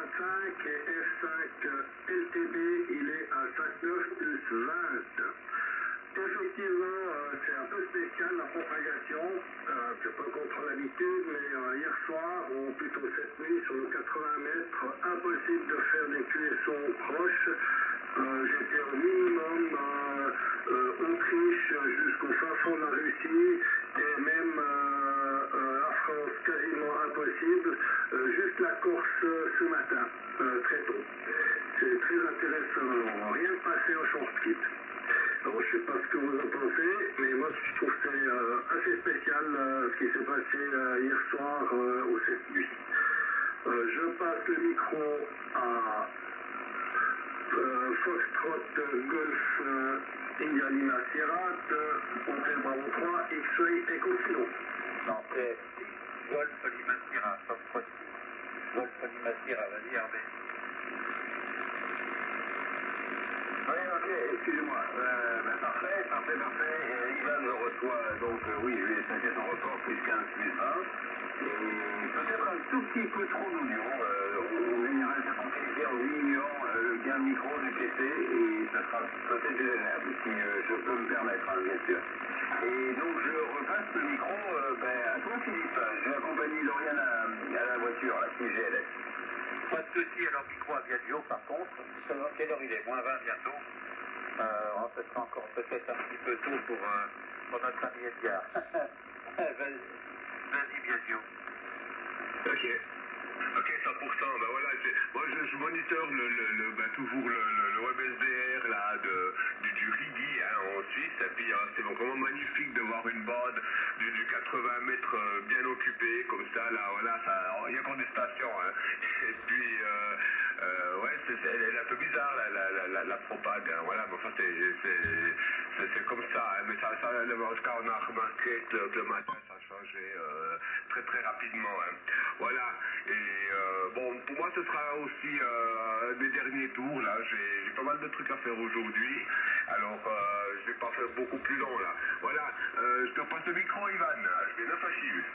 25 et F5 LTB, il est à 5,9 plus 20. Effectivement, c'est un peu spécial la propagation. C'est pas contre l'habitude, mais hier soir, ou plutôt cette nuit, sur le 80 mètres, impossible de faire des cuissons proches. J'étais au minimum Autriche jusqu'au fin fond de la Russie, et même la France quasiment impossible, juste la Corse ce matin, très tôt. C'est très intéressant, rien de passé au short kit. Alors, je ne sais pas ce que vous en pensez, mais moi je trouve que c'est assez spécial ce qui s'est passé hier soir ou cette nuit. Je passe le micro à Foxtrot Golf India Lima Sierra, Hôtel Bravo 3, X-Ray Echo Kilo. Non, c'est Golf Lima Sierra, Foxtrot Golf Lima Sierra, vas-y Hervé. Oui, ok, excusez-moi. Parfait. Ivan me reçoit, donc oui, je lui ai passé son report, plus 15, plus 20. Et peut-être un tout petit peu trop d'oignons. On général, ça en qualité en diminuant le gain de micro du PC, et ça sera peut-être désagréable, si je peux me permettre, hein, bien sûr. Et donc, je repasse le micro à toi, Philippe. J'ai accompagné Lauriane à la voiture, la petite GLS. Pas de soucis, alors micro à Biagio par contre. Quelle heure il est? Moins 20 bientôt. Ça sera encore peut-être un petit peu tôt pour notre ami Edgar. Vas-y Biagio. Ok, 100%. Ben voilà, moi je moniteur toujours le WebSDR là, du Rigi en Suisse. Et puis c'est vraiment magnifique de voir une bande du 80 mètres bien occupée, comme ça, là, voilà, il y a encore des stations. Hein. Et puis, elle est un peu bizarre, la propag. Hein, voilà, mais enfin, c'est comme ça. Hein, mais on a remarqué que le matin, ça a changé très très rapidement. Hein. Voilà. Et pour moi, ce sera aussi un des derniers tours. Là, j'ai pas mal de trucs à faire aujourd'hui. Alors, je vais pas faire beaucoup plus long là. Voilà. Je te passe le micro, Ivan. Je vais 9 à Chius.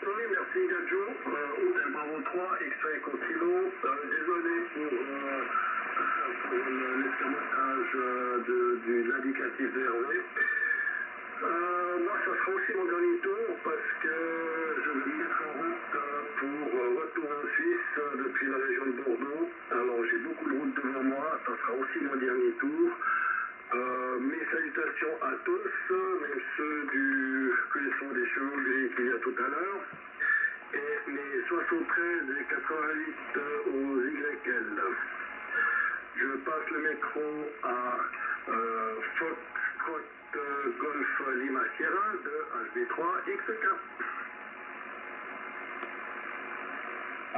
Oui, merci Gadjo. Hôtel Bravo 3, X-Ray Echo Kilo. Désolé pour l'escamotage de l'indicatif de Hervé. Moi, ça sera aussi mon dernier tour parce que je vais me mettre en route pour retour en Suisse depuis la région de Bordeaux. Alors, j'ai beaucoup de routes devant moi. Ça sera aussi mon dernier tour. Mes salutations à tous, même ceux que sont des chevaux gris qu'il y a tout à l'heure. Et mes 73 et 88 aux YL. Je passe le micro à Foxtrot Golf Lima Sierra de HB3 XK.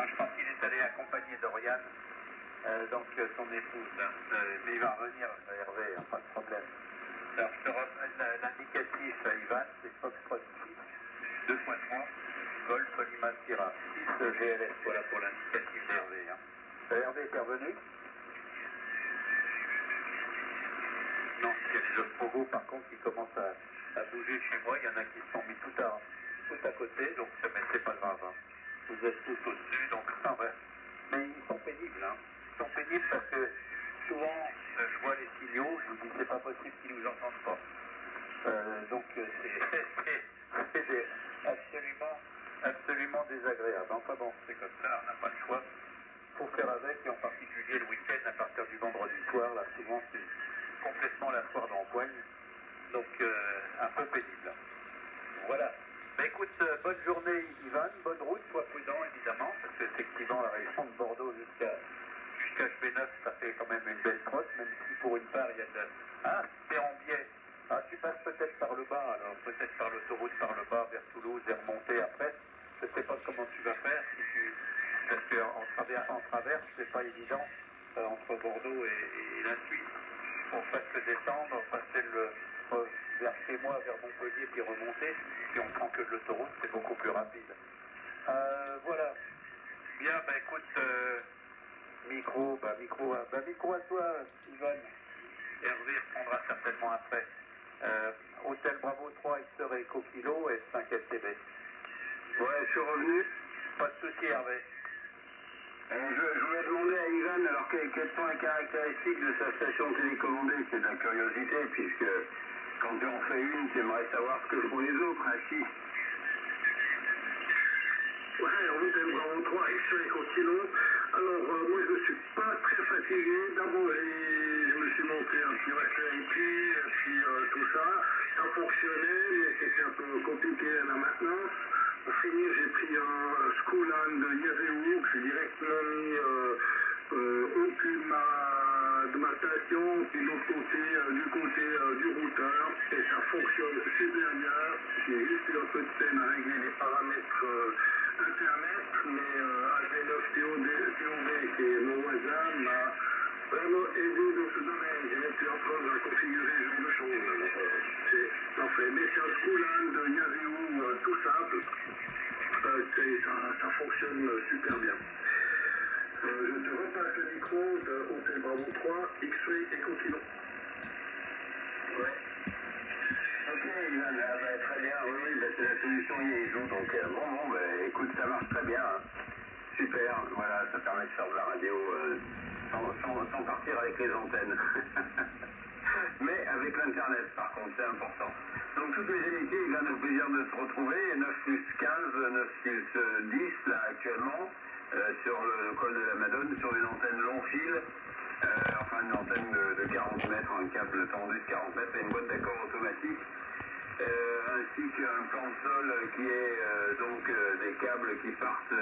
Je pense qu'il est allé accompagner Dorian, donc son épouse. Mais il va revenir, Hervé, pas de problème. Alors je te remets l'indicatif à Ivan, c'est Foxtrot 6, 2 fois 3, Golf Lima Sierra, 6 GLS, voilà pour l'indicatif d'Hervé. Hein. Hervé est revenu? Non, il y a des osprogos par contre qui commencent à bouger chez moi, il y en a qui se sont mis tout à côté, donc mais c'est pas grave. Hein. Vous êtes tous au-dessus, donc ouais. Mais ils sont pénibles, hein. Ils sont pénibles parce que souvent je vois les signaux, je me dis c'est pas possible qu'ils nous entendent pas. Donc c'est absolument désagréable. Enfin bon, c'est comme ça, on n'a pas le choix. Pour faire avec, et en particulier le week-end à partir du vendredi soir, là souvent c'est complètement la foire d'empoigne, donc un peu pénible. Voilà. Ben écoute, bonne journée Ivan, bonne route, sois prudent évidemment, parce qu'effectivement la région de Bordeaux jusqu'à HB9, ça fait quand même une belle trotte, même si pour une part il y a de... Ah, c'est en biais. Ah, tu passes peut-être par le bas, alors peut-être par l'autoroute par le bas vers Toulouse et remonter après. Je ne sais pas comment tu vas faire, parce qu'en traverse, c'est pas évident, entre Bordeaux et la Suisse. On fasse que descendre, passer vers chez moi, vers Montpellier, puis remonter, puis on prend que de l'autoroute, c'est beaucoup plus rapide. Voilà. Bien, bah écoute, micro à toi, Ivan. Hervé reprendra certainement après. Hôtel Bravo 3, X-Ray Echo Kilo et 5 LTB. Ouais, je suis revenu. Pas de souci, Hervé. Je voulais demander à Ivan, alors quelles sont les caractéristiques de sa station télécommandée? C'est de la curiosité, puisque quand tu en fais une, tu aimerais savoir ce que font les autres, ainsi. Ouais, Hôtel Bravo 3, X-Ray Continent. Alors, moi, je ne suis pas très fatigué. D'abord, je me suis monté un petit Raspberry Pi, et puis tout ça. Ça fonctionnait, mais c'était un peu compliqué à la maintenance. Pour finir, j'ai pris un Schoolland de Yazoo, que j'ai directement mis au cul de ma station, puis de l'autre côté, du côté du routeur, et ça fonctionne super bien. J'ai juste eu un peu de peine à régler les paramètres Internet, mais AG9 TOV, qui est mon voisin, m'a vraiment aidé dans ce domaine. J'ai même pu apprendre à configurer ce genre de choses. C'est parfait. Mais c'est un Schoolland de Yazoo tout simple. Ça fonctionne super bien. Je te repasse le micro de Hôtel Bravo 3, X-Ray et Continent. Ouais. Ok, Ivan, très bien, oui, c'est la solution Yazoo, donc écoute, ça marche très bien. Hein. Super, voilà, ça permet de faire de la radio sans partir avec les antennes. Mais avec l'Internet, par contre, c'est important. Donc toutes les émissions, il a le plaisir de se retrouver, 9 plus 15, 9 plus 10, là, actuellement, sur le col de la Madone, sur une antenne long fil, enfin une antenne de 40 mètres, un câble tendu de 40 mètres, et une boîte d'accord automatique, ainsi qu'un plan de sol qui est donc des câbles qui partent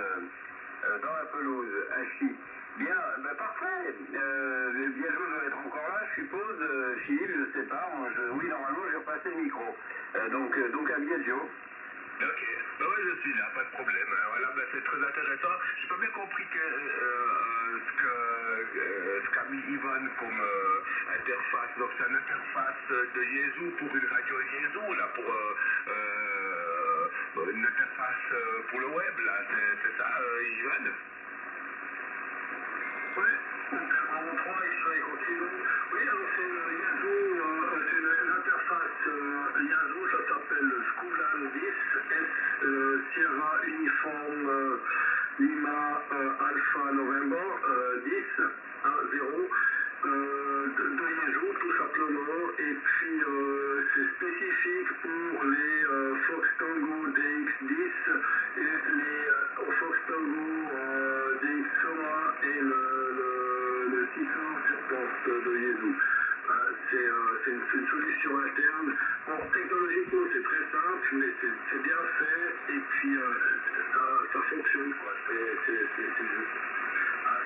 dans la pelouse, hachis. Bien, parfait. Biagio doit être encore là, je suppose. Philippe, je ne sais pas. Oui, normalement, j'ai repassé le micro. Donc à Biagio. Ok, ouais, je suis là, pas de problème. Voilà, c'est très intéressant. J'ai pas bien compris ce qu'a mis Ivan comme interface. Donc c'est une interface de Yazoo pour une radio Yazoo, là, pour une interface pour le web, là. C'est ça, Ivan? Oui, Hôtel Bravo 3, X-Ray Continent. Oui, alors c'est Yazoo, c'est une interface Yazoo, ça s'appelle Schoolland 10, Sierra Uniforme Lima Alpha November 10, 0, de Yazoo tout simplement, et puis c'est spécifique pour les Fox Tango DX10 et les Fox Tango DX Soma et le 670 de Yazoo. C'est une solution interne. Bon, technologiquement, c'est très simple, mais c'est bien fait, et puis ça fonctionne, quoi. C'est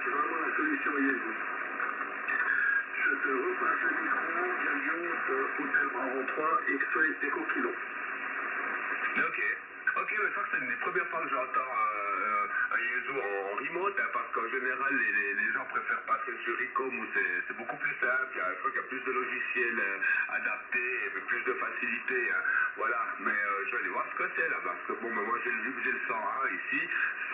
vraiment la solution Yazoo. Je te repasse le micro, Biagio de Hôtel Bravo 3, X-Ray et Coquillon. Ok, mais ça c'est une des premières fois que j'entends un Yazoo en remote, hein, parce qu'en général les gens préfèrent passer sur Icom où c'est beaucoup plus simple, je crois qu'il y a plus de logiciels adaptés et plus de facilité, hein, voilà, mais je vais aller voir ce que c'est là, parce que bon, moi j'ai vu que j'ai le 101 ici,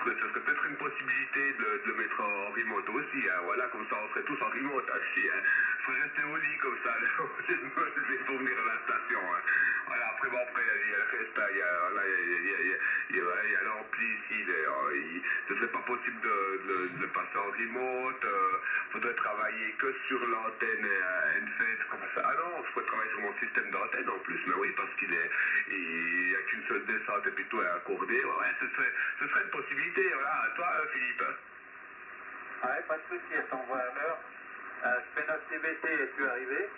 ce serait peut-être une possibilité de le mettre en remote aussi, hein, voilà, comme ça on serait tous en remote, hein, si, hein, je serais resté au lit comme ça, au lieu de me lever pour venir à la station, hein. Voilà, après il y a le reste, il y a l'ampli ici, ce serait pas possible de le passer en remote, faudrait travailler que sur l'antenne NFET, comme ça. Ah non, il faut travailler sur mon système d'antenne en plus, mais oui, parce il y a qu'une seule descente et puis tout est accordé, ouais, ce serait une possibilité, voilà, à toi Philippe. Ouais, pas de souci, elle t'envoie à l'heure. Je fais notre TBT, es-tu arrivé?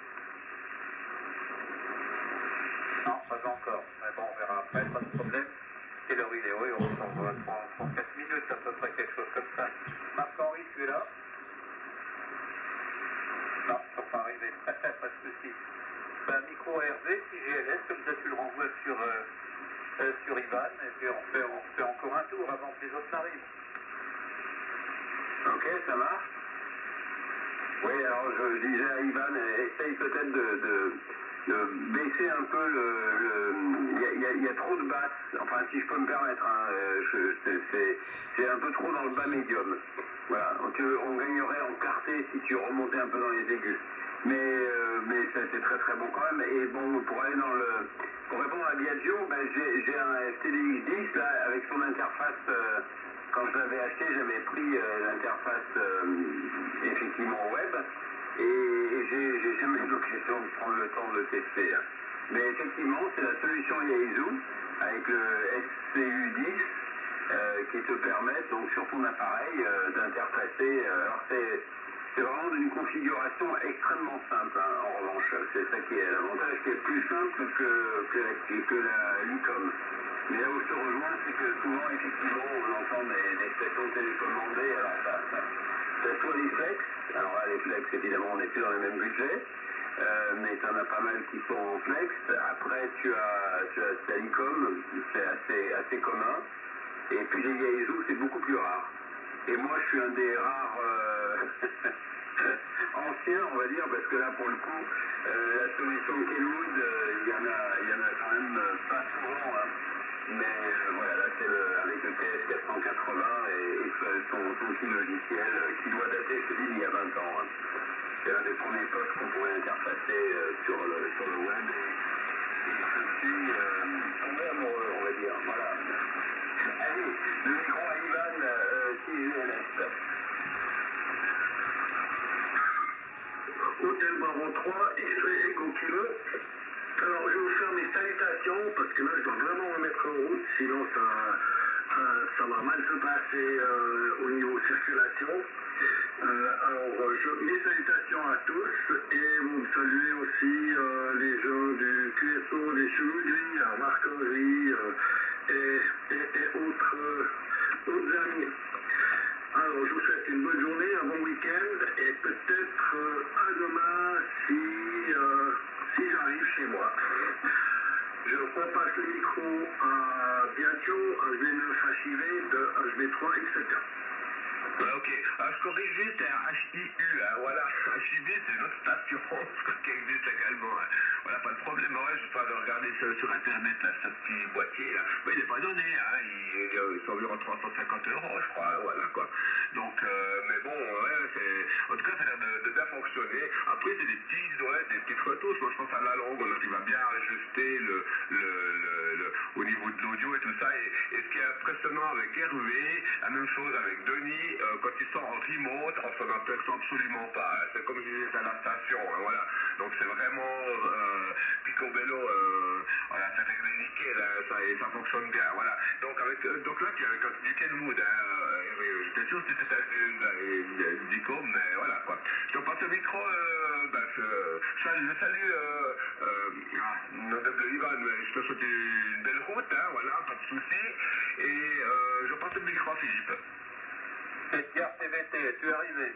Non, pas encore. Mais bon, on verra après, pas de problème. Quelle heure il est? Oui, on s'envoie 34 minutes, à peu près, quelque chose comme ça. Marc-Henri, tu es là? Non, ils ne sont pas arrivés. Pas de souci. Ben, micro Hervé, si GLS, comme ça tu le renvoies sur Ivan, et puis on fait encore un tour avant que les autres n'arrivent. Ok, ça marche. Oui, alors je disais à Ivan, essaye peut-être de baisser un peu il y a trop de basses, enfin si je peux me permettre, hein, c'est un peu trop dans le bas médium. Voilà, on gagnerait en clarté si tu remontais un peu dans les aigus. Mais ça c'est très très bon quand même. Et bon, pour répondre à Biagio, ben, j'ai un FTDX 10 là avec son interface quand je l'avais acheté, j'avais pris l'interface effectivement web et j'ai jamais eu l'occasion de prendre le temps de le tester. Hein. Mais effectivement, c'est la solution Yaesu avec le SCU10 qui te permettent donc sur ton appareil d'interfacer. Alors c'est vraiment une configuration extrêmement simple, hein, en revanche. C'est ça qui est l'avantage, qui est plus simple que l'ICOM. Mais là où je te rejoins, c'est que souvent, effectivement, on entend des stations télécommandées. Alors, t'as soit les Flex. Alors là, les Flex, évidemment, on n'est plus dans le même budget. Mais tu en as pas mal qui sont en Flex. Après, tu as l'ICOM, c'est assez commun. Et puis les Yaesu, c'est beaucoup plus rare. Et moi, je suis un des rares anciens, on va dire, parce que là, pour le coup, la solution Kenwood, il y en a quand même pas souvent. Hein. Mais voilà, là, c'est avec le TS480 et son petit logiciel qui doit dater, je te dis, il y a 20 ans. Hein. C'est l'un des premiers postes qu'on pourrait interfacer sur le web. Et je suis tombé amoureux, on va dire. Voilà. Allez, le micro à Ivan, CGLS. Hôtel Bravo 3, X-Ray Echo Kilo. Alors, je vais vous faire mes salutations, parce que là, je dois vraiment me mettre en route, sinon ça va mal se passer au niveau circulation. Alors, mes salutations à tous, et vous saluez aussi les gens du QSO, des cheveux gris, à Marc-Henri, et autres amis. Alors, je vous souhaite une bonne journée, un bon week-end, et peut-être à demain si j'arrive chez moi. Je repasse le micro à bientôt, HB9 HIV de HB3 XK. Ok, je corrige juste, c'est HIU, hein, voilà, HIB c'est une autre station qui existe également, hein. Voilà, pas de problème, ouais, je peux regarder sur internet, là, ce petit boîtier, là, mais il n'est pas donné, hein, il est environ 350 €, je crois, voilà, quoi. Donc, mais bon, ouais, en tout cas, ça a l'air de bien fonctionner. Après, c'est des petites photos, moi je pense à la longue, on arrive à bien ajuster au niveau de l'audio et tout ça, et ce qui est impressionnant avec Hervé, la même chose avec Denis, quand ils sont en remote, on s'en aperçoit absolument pas. Hein. C'est comme je disais à la station, hein, voilà. Donc c'est vraiment picobello, voilà, c'est réglé nickel, hein, et ça fonctionne bien, voilà. Donc là, tu es avec du Kenwood, hein, j'étais sûr que c'était un Dicom, mais voilà, quoi. Je te passe le micro, je salue Madame Ivan, mais je te souhaite une belle route, hein, voilà, pas de soucis, et je passe le micro à Philippe. Edgar TVT, es-tu arrivé?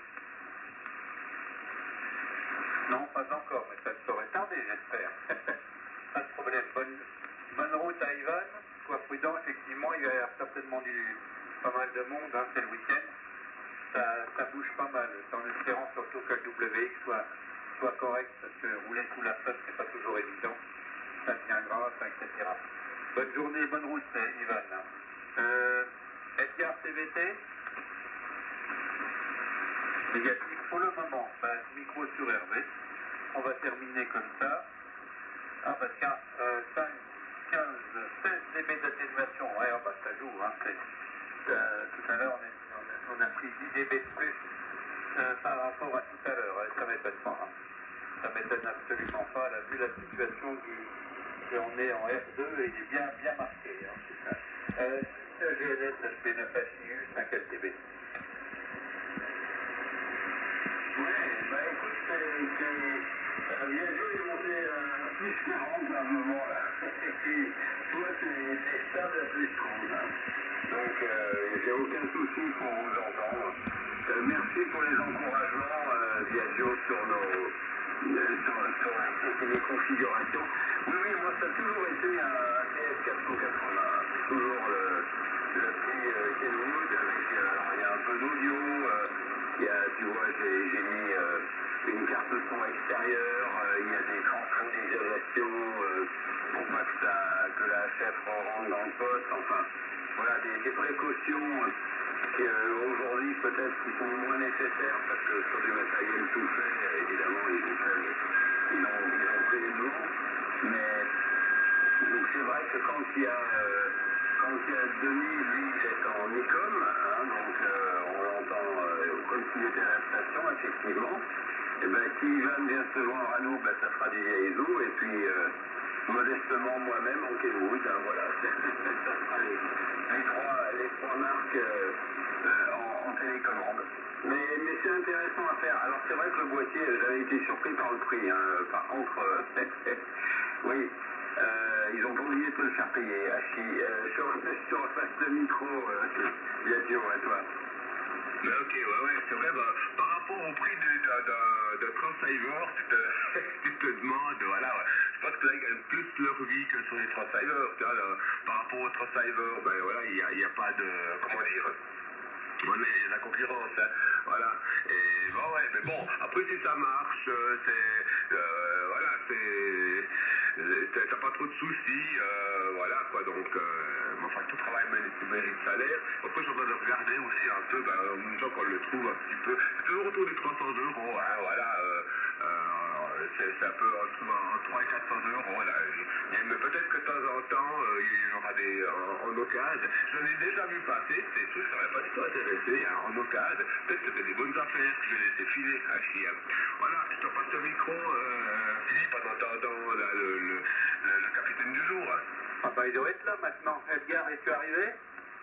Non, pas encore, mais ça ne saurait tarder, j'espère. Pas de problème. Bonne route à Ivan. Sois prudent, effectivement, il y a certainement pas mal de monde, hein, c'est le week-end. Ça bouge pas mal, en espérant surtout que le WX soit correct, parce que rouler sous la flotte, c'est pas toujours évident. Ça devient grave, etc. Bonne journée, bonne route, Ivan. Edgar TVT? Négatif pour le moment. Micro sur Hervé. On va terminer comme ça. Ah, 16 dB d'atténuation. Ouais, ça joue. Hein, tout à l'heure, on a pris 10 dB de plus par rapport à tout à l'heure. Ça m'étonne pas. Hein. Ça m'étonne absolument pas. Là, vu la situation on est en R2, il est bien marqué. Hein, GLS HB9 HIU 5 LTB. Ouais, écoute, Viaggio est monté à plus 40 à un moment là. Et puis, toi, c'est stable à plus 30. Hein. Donc, j'ai aucun souci pour vous entendre. Merci pour les encouragements, Viaggio, sur les configurations. Oui, moi, ça a toujours été un TS480. Toujours le petit Kenwood avec, alors, il y a un peu d'audio. Tu vois, j'ai mis une carte son extérieure, il y a des transferts d'isolation pour pas que la HF rentre dans le poste, enfin, voilà, des précautions qui aujourd'hui peut-être qui sont moins nécessaires parce que sur du matériel tout fait, évidemment, ils ont pris les devants, mais donc c'est vrai que quand il y a quand Denis, lui, est en ICOM, hein, donc on l'entend comme s'il était à la station, effectivement. Et bien, si Ivan vient se joindre à nous, ben, ça fera des vieilles eaux, et puis modestement moi-même en Kenwood, hein, voilà, ça sera les trois marques en télécommande. Mais c'est intéressant à faire. Alors c'est vrai que le boîtier, j'avais été surpris par le prix, hein. Par contre, oui, ils ont pas oublié de te le faire payer, Hachi. Je te repasse le micro, Biagio, à toi. Ok, ouais, c'est vrai, bah, par rapport au prix de Transceiver, tu te demandes, voilà, ouais, je pense que là, ils gagnent plus leur vie que sur les Transceiver, tu vois, là, par rapport aux Transceiver, ben voilà, il n'y a pas de, comment dire, on est la concurrence, hein, voilà, et bon, ouais, mais bon, après si ça marche, voilà, t'as pas trop de soucis, voilà, quoi, donc, enfin, tout travail mérite salaire. Après, je suis en train de regarder aussi un peu, ben, en même temps qu'on le trouve un petit peu, c'est toujours autour des 300 euros, hein, voilà, c'est un peu entre 300 et 400 euros, là. Mais peut-être que de temps en temps, il y aura des, en occasion. J'en ai déjà vu passer, ces trucs, ça m'aurait pas du tout intéressé, hein, en occasion. Peut-être que c'était des bonnes affaires que je vais laisser filer à Chien. Voilà, je te passe le micro, Philippe, en attendant là, le capitaine du jour. Ah bah il doit être là maintenant. Edgar, es-tu arrivé?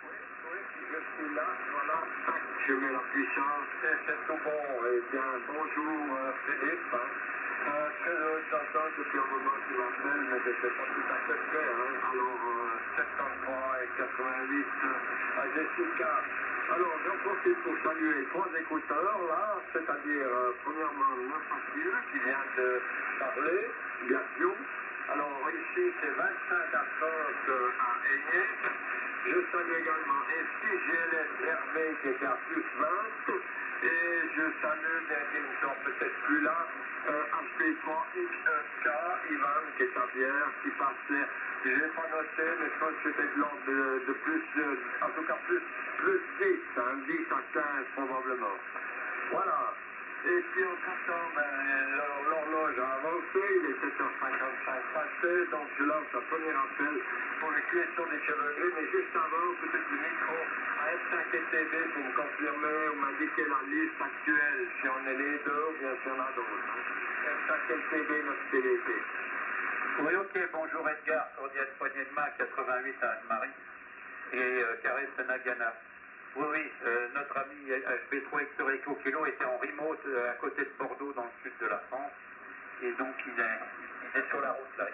Oui, je suis là, voilà, tac, je mets la puissance, et c'est tout bon. Eh bien, bonjour Philippe. Très heureux de t'entendre depuis un moment tu m'appelles, mais je ne sais pas tout à fait prêt. Hein. Alors, 73 et 88 à Jessica. Alors, j'en profite pour saluer 3 écouteurs, là, c'est-à-dire, premièrement, Facile qui vient de parler, Biagio. Alors, ici, c'est 25 à 30 à Aigné. Je salue également ici GLS Hervé qui était à plus 20. Et je salue des qui ne sont peut-être plus là, HP3X1K, Ivan qui est à Bière, qui passait, je n'ai pas noté, mais je pense que c'était de l'ordre de plus, en tout cas plus 10, hein, 10 à 15 probablement. Voilà. Et puis entre-temps, l'horloge a avancé, il est 7h55 passé, donc je lance un premier appel pour les questions des cheveux gris, mais juste avant, peut-être le micro à F5TV pour me confirmer ou m'indiquer la liste actuelle, si on est les deux ou bien si on a d'autres. F5TV, notre TDP. Oui, ok, bonjour Edgar, cordial poignée de main 88 à Anne-Marie et caresse Nagana. Oui, oui, notre ami HB3 Hector Echo Kilo était en remote à côté de Bordeaux, dans le sud de la France. Et donc, il est sur la route, là.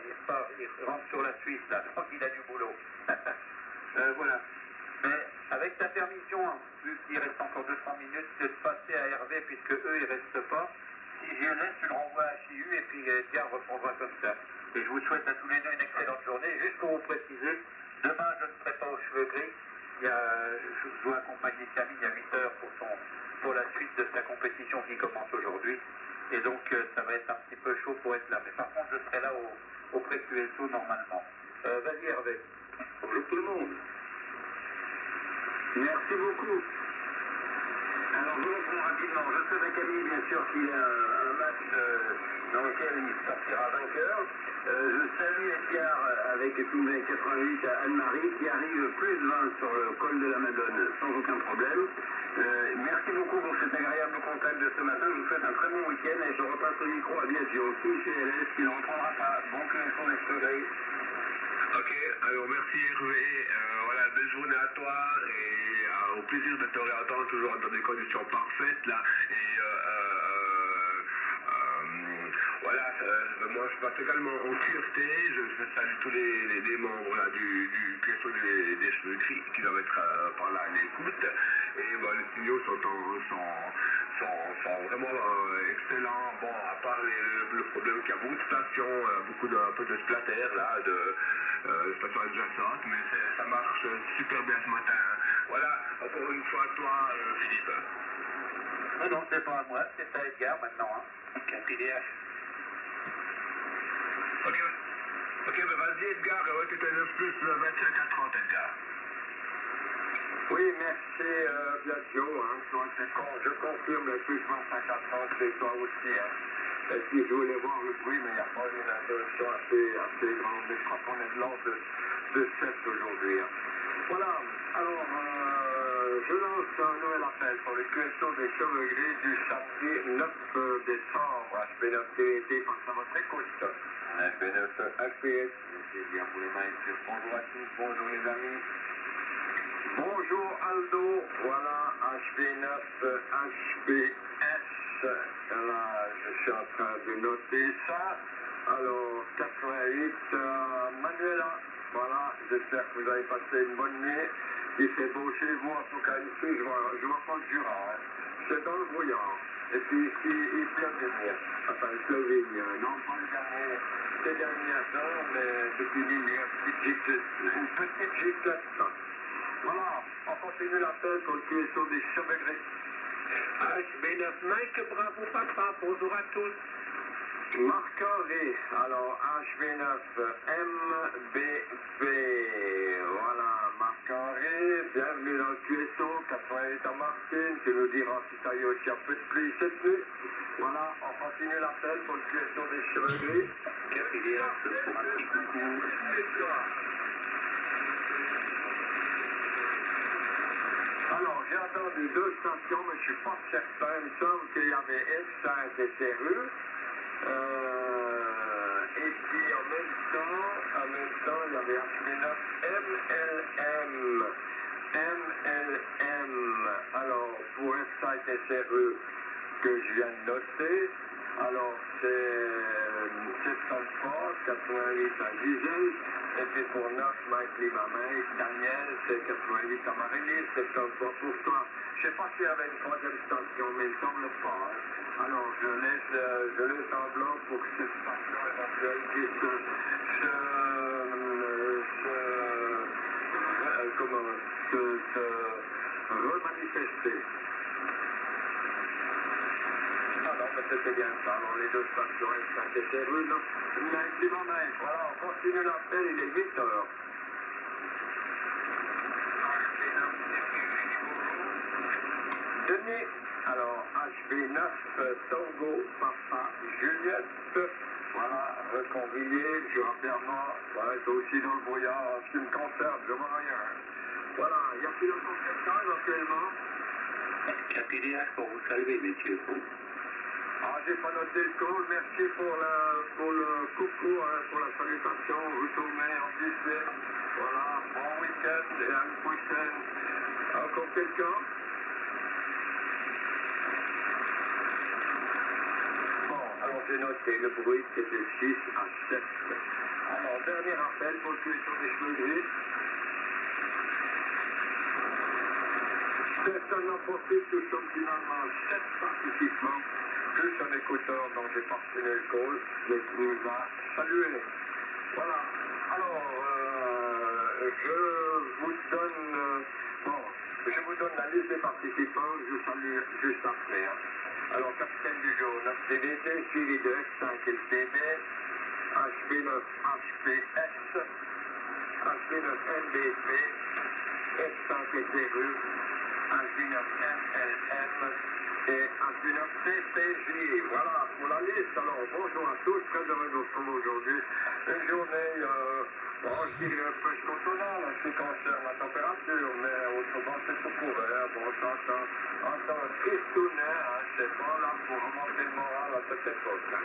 Il rentre sur la Suisse, là. Donc, il a du boulot. Voilà. Mais avec ta permission, vu qu'il reste encore 2-3 minutes, de passer à Hervé, puisque eux, ils restent pas. Si j'y laisse, tu le renvoies à CIU et puis Edgar reprendra comme ça. Et je vous souhaite à tous les deux une excellente journée. Juste pour vous préciser, demain, je ne serai pas aux cheveux gris. Je dois accompagner Camille à 8h pour la suite de sa compétition qui commence aujourd'hui. Et donc, ça va être un petit peu chaud pour être là. Mais par contre, je serai là au pré-QSO normalement. Vas-y, Hervé. Bonjour tout le monde. Merci beaucoup. Alors, je reprends rapidement. Je sais Camille, bien sûr, qu'il y a un match dans lequel il sortira vainqueur. Je salue Edgar avec Toumbé 88 à Anne-Marie qui arrive plus 20 sur le col de la Madone sans aucun problème. Merci beaucoup pour cet agréable contact de ce matin. Je vous souhaite un très bon week-end et je repasse le micro à Biagio, Team CLS qui ne reprendra pas. Bon QSO des cheveux gris. Ok, alors merci Hervé, voilà, belle journée à toi et au plaisir de te réentendre toujours dans des conditions parfaites là et voilà, moi je passe également en QFT, je salue tous les membres là, du QSO des cheveux gris qui doivent être par là à l'écoute et bon, les signaux sont vraiment excellents, bon à part le problème qu'il y a beaucoup de stations, un peu de splatter là, station adjacente, mais ça marche super bien ce matin. Hein. Voilà, encore une fois à toi Philippe. Non, non, c'est pas à moi, c'est à Edgar maintenant, hein. PDH. Ok, ben vas-y Edgar, ouais, tu t'es 9 plus 25 à 30 Edgar. Oui, merci Biagio, hein, toi, je confirme le plus 25 à 30, c'est toi aussi. Hein. Et puis je voulais voir le bruit, mais il n'y a pas une interruption assez grande, mais je crois qu'on est de l'ordre de 7 aujourd'hui. Hein. Voilà, alors je lance un nouvel appel pour le QSO des cheveux gris du samedi 9 décembre. HB9TVT passe à votre écoute. HB9 c'est bien pour les mics. Bonjour à tous, bonjour les amis. Bonjour Aldo, voilà HB9 HBS. Là, je suis en train de noter ça. Alors, 88, Manuela, voilà, j'espère que vous avez passé une bonne nuit. Il fait beau chez vous, en tout cas ici, je vois pas le Jura, hein. C'est dans le brouillard. Et puis ici, il pleut, enfin, il pleut, non pas ces dernières heures, mais depuis minuit, une petite giclette. Voilà, on continue l'appel pour le QSO des cheveux gris. HB9 Mike, bravo papa, bonjour à tous. Marc-Henri, alors HB9 MBB, voilà Marc-Henri, bienvenue dans le QSO, 88 ans Martine, tu nous diras si ça y est aussi un peu de pluie cette nuit. Voilà, on continue l'appel pour le QSO des cheveux gris. Alors, j'ai entendu deux stations, mais je suis pas certain, il me semble qu'il y avait S5 et CRU. Et puis en même temps, il y avait HB9 MLM. Alors, pour F5 et CRE que je viens de noter, alors c'est 73, 88 à Gisèle, et puis pour 9, Mike Limamay, Daniel, c'est 88 à Marie-Lise, 73 pour toi. Je ne sais pas s'il y avait une troisième station, mais il ne semble pas. Hein. Alors, je laisse en blanc pour que cette station éventuelle puisse se remanifester. Ah non, mais c'était bien ça. Alors, les deux stations, S5 et CRU, voilà, on continue l'appel, il est 8 heures. Denis, alors HB9, Tango, Papa, Juliette, voilà, reconvié, Jura-Bernard, voilà, c'est aussi dans le brouillard, en ce qui me concerne, je vois rien. Voilà, y a-t-il encore quelqu'un éventuellement? KPDH pour vous saluer, messieurs. Ah, j'ai pas noté le call, merci pour le coucou, hein, pour la salutation, retournez en visite, voilà, bon week-end et à une prochaine. Encore quelqu'un? Alors j'ai noté le bruit qui est de 6 à 7. Alors dernier appel pour le QSO des cheveux gris. Personne n'en profite, nous sommes finalement 7 participants, plus un écouteur dont j'ai pas reconnu le call, mais qui nous a salués. Voilà. Alors je vous donne la liste des participants, je salue juste après. Hein. Alors, capitaine du jour, 9 TVT, suivi de F5 LTB, HB9 HPS, HB9 NBP, F5 SRU, HB9 MLM et HB9 CPJ. Voilà pour la liste. Alors, bonjour à tous, très heureux de vous retrouver aujourd'hui. Une journée, je dirais un peu automnale en ce qui concerne la température, mais autrement c'est tout couvert. Bon, en temps tristounet, hein, c'est pas là pour remonter le moral à cette époque. Hein.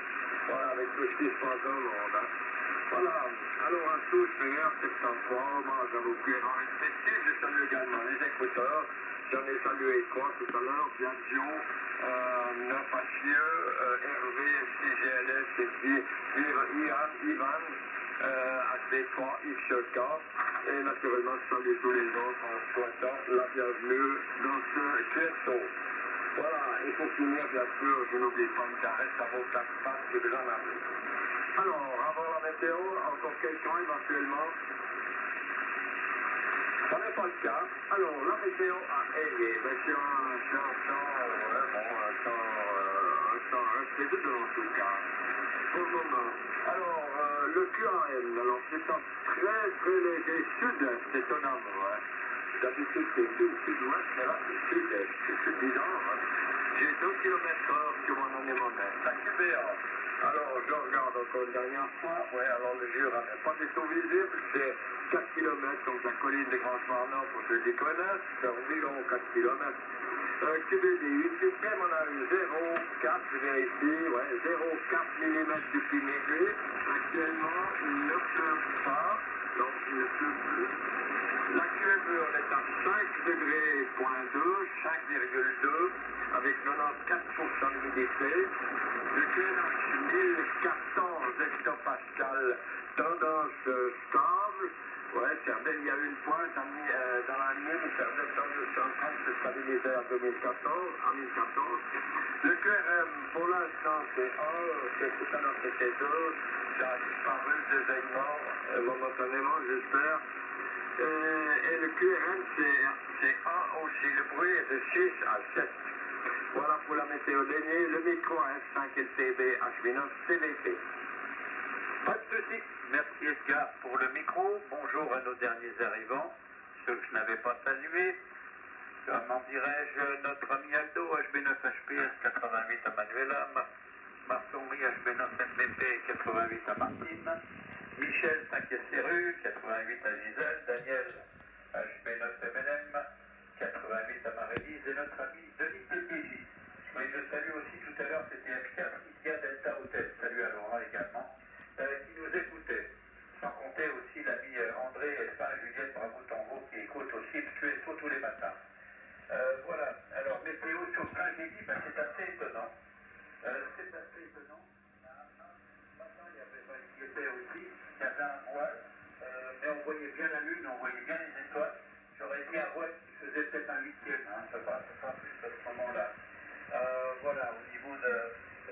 Voilà, avec tout ce qui se passe dans le monde. Hein. Voilà, alors à tous, meilleurs 73, hommage à vos cuirants respectifs. Je salue également les écouteurs. J'en ai salué 3 tout à l'heure, Biagio, 9 Achieux, Hervé, CGLS, et puis Ivan, AC3, XK, et naturellement je salue tous les autres en souhaitant la bienvenue dans ce QSO. Voilà, et pour finir, bien sûr, je n'oublie pas une caresse à vos 4 pattes si vous en avez. Alors, avant la météo, encore quelqu'un éventuellement? Ça n'est pas le cas. Alors, la météo a ayé. Mais c'est un temps assez doux en tout cas. Pour le moment. Alors, le QAM, alors c'est un très très léger sud-est, étonnamment. Hein. D'habitude, c'est sud-ouest, mais là, c'est sud-est. C'est bizarre. Hein. J'ai 2 km/h sur mon anémomètre. La QBA. Alors, je regarde encore une dernière fois. Oui, alors le Jura n'est pas du tout visible. C'est 4 km, donc la colline des Grands Marnants pour ceux qui connaissent, c'est environ 4 km. QBD, 8 système, on a eu 0,4, je vérifie, ouais, 0,4 mm du PMG. Actuellement, il ne pleut pas, donc il ne pleut plus. La QME, on est à 5 degrés, 5,2, avec 94% d'humidité. Le QNH, 1400 hectopascal, tendance stable. Ouais, il y a eu une pointe dans la nuit, mais c'est en train de se stabiliser en 2014. Le QRM, pour l'instant, c'est 1, tout à l'heure c'était 2, ça a disparu, 2 éléments, momentanément, j'espère. Et le QRM, c'est 1 aussi, le bruit est de 6 à 7. Voilà pour la météo daignée, le micro F5 LTB H9 CVT. Pas de soucis. Merci Edgar pour le micro. Bonjour à nos derniers arrivants, ceux que je n'avais pas salués. Comment dirais-je, notre ami Aldo, HB9HPS 88 à Manuela, Marc-Henri HB9MBP 88 à Martine, Michel 5SRU 88 à Gisèle, Daniel HB9MNM 88 à Marie-Lise et notre ami Denis TTJ. Oui, je salue aussi tout à l'heure, c'était F4 India Delta Hotel. Salut à Laura également, qui nous écoutait. Sans compter aussi l'ami André Elfin Juliette Bravo-Tango qui écoute aussi le QSO tous les matins. Voilà, alors météo sur Saint-Gély, ben, c'est assez étonnant. Ce matin, il y avait aussi, il y avait un voile, mais on voyait bien la lune, on voyait bien les étoiles. J'aurais dit un voile qui faisait peut-être un 8e, hein, ça va plus à ce moment-là. Voilà, au niveau de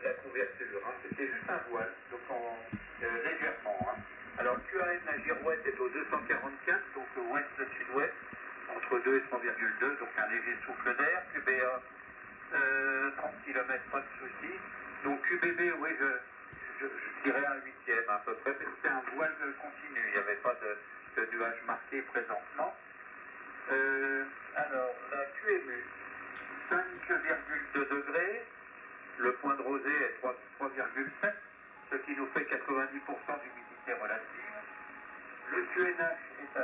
la couverture, hein, c'était juste un voile, donc légèrement. Hein. Alors le QAM, la girouette est au 244, donc ouest-sud-ouest, entre 2 et 3,2, donc un léger souffle d'air. QBA, 30 km, pas de souci. Donc QBB, oui, je dirais un 8e à peu près, mais c'était un voile continu, il n'y avait pas de nuage marqué présentement. Alors, la QMU, 5,2 degrés, le point de rosée est 3,7, ce qui nous fait 90% d'humidité relative. Le QNH est à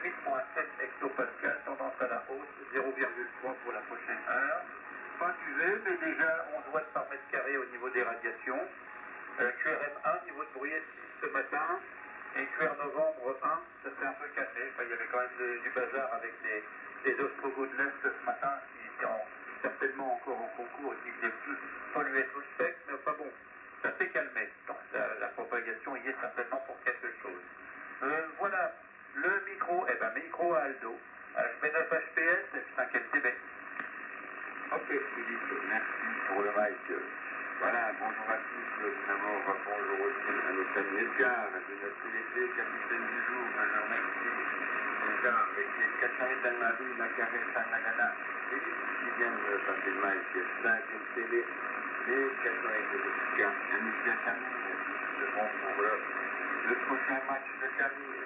1018,7 hectopascal, tendance à la hausse, 0,3 pour la prochaine heure. Pas d'UV, mais déjà 11 watts par mètre carré au niveau des radiations. QRM 1, niveau de bruit 6 ce matin. Et QR novembre 1, ça s'est un peu cassé. Enfin, il y avait quand même du bazar avec les ostrogoths de l'Est ce matin qui étaient certainement encore en concours et qui venaient plus polluer tout le spectre. Mais enfin bon, ça s'est calmé. Donc la propagation y est certainement pour quelque chose. Voilà, le micro, micro à Aldo. HB9HPS, F5LTB. Ok, Philippe, merci pour le mic. Voilà, bonjour à tous. Évidemment, bonjour aussi à notre ami Edgar, de notre CVT, capitaine du jour, Benjamin Edgar, avec les 400 d'Almarie, la caresse à Nagana, et qui viennent de passer le mic, 5 LTB, et 400 de Anissa Camille, de bon pour le prochain match de Camille.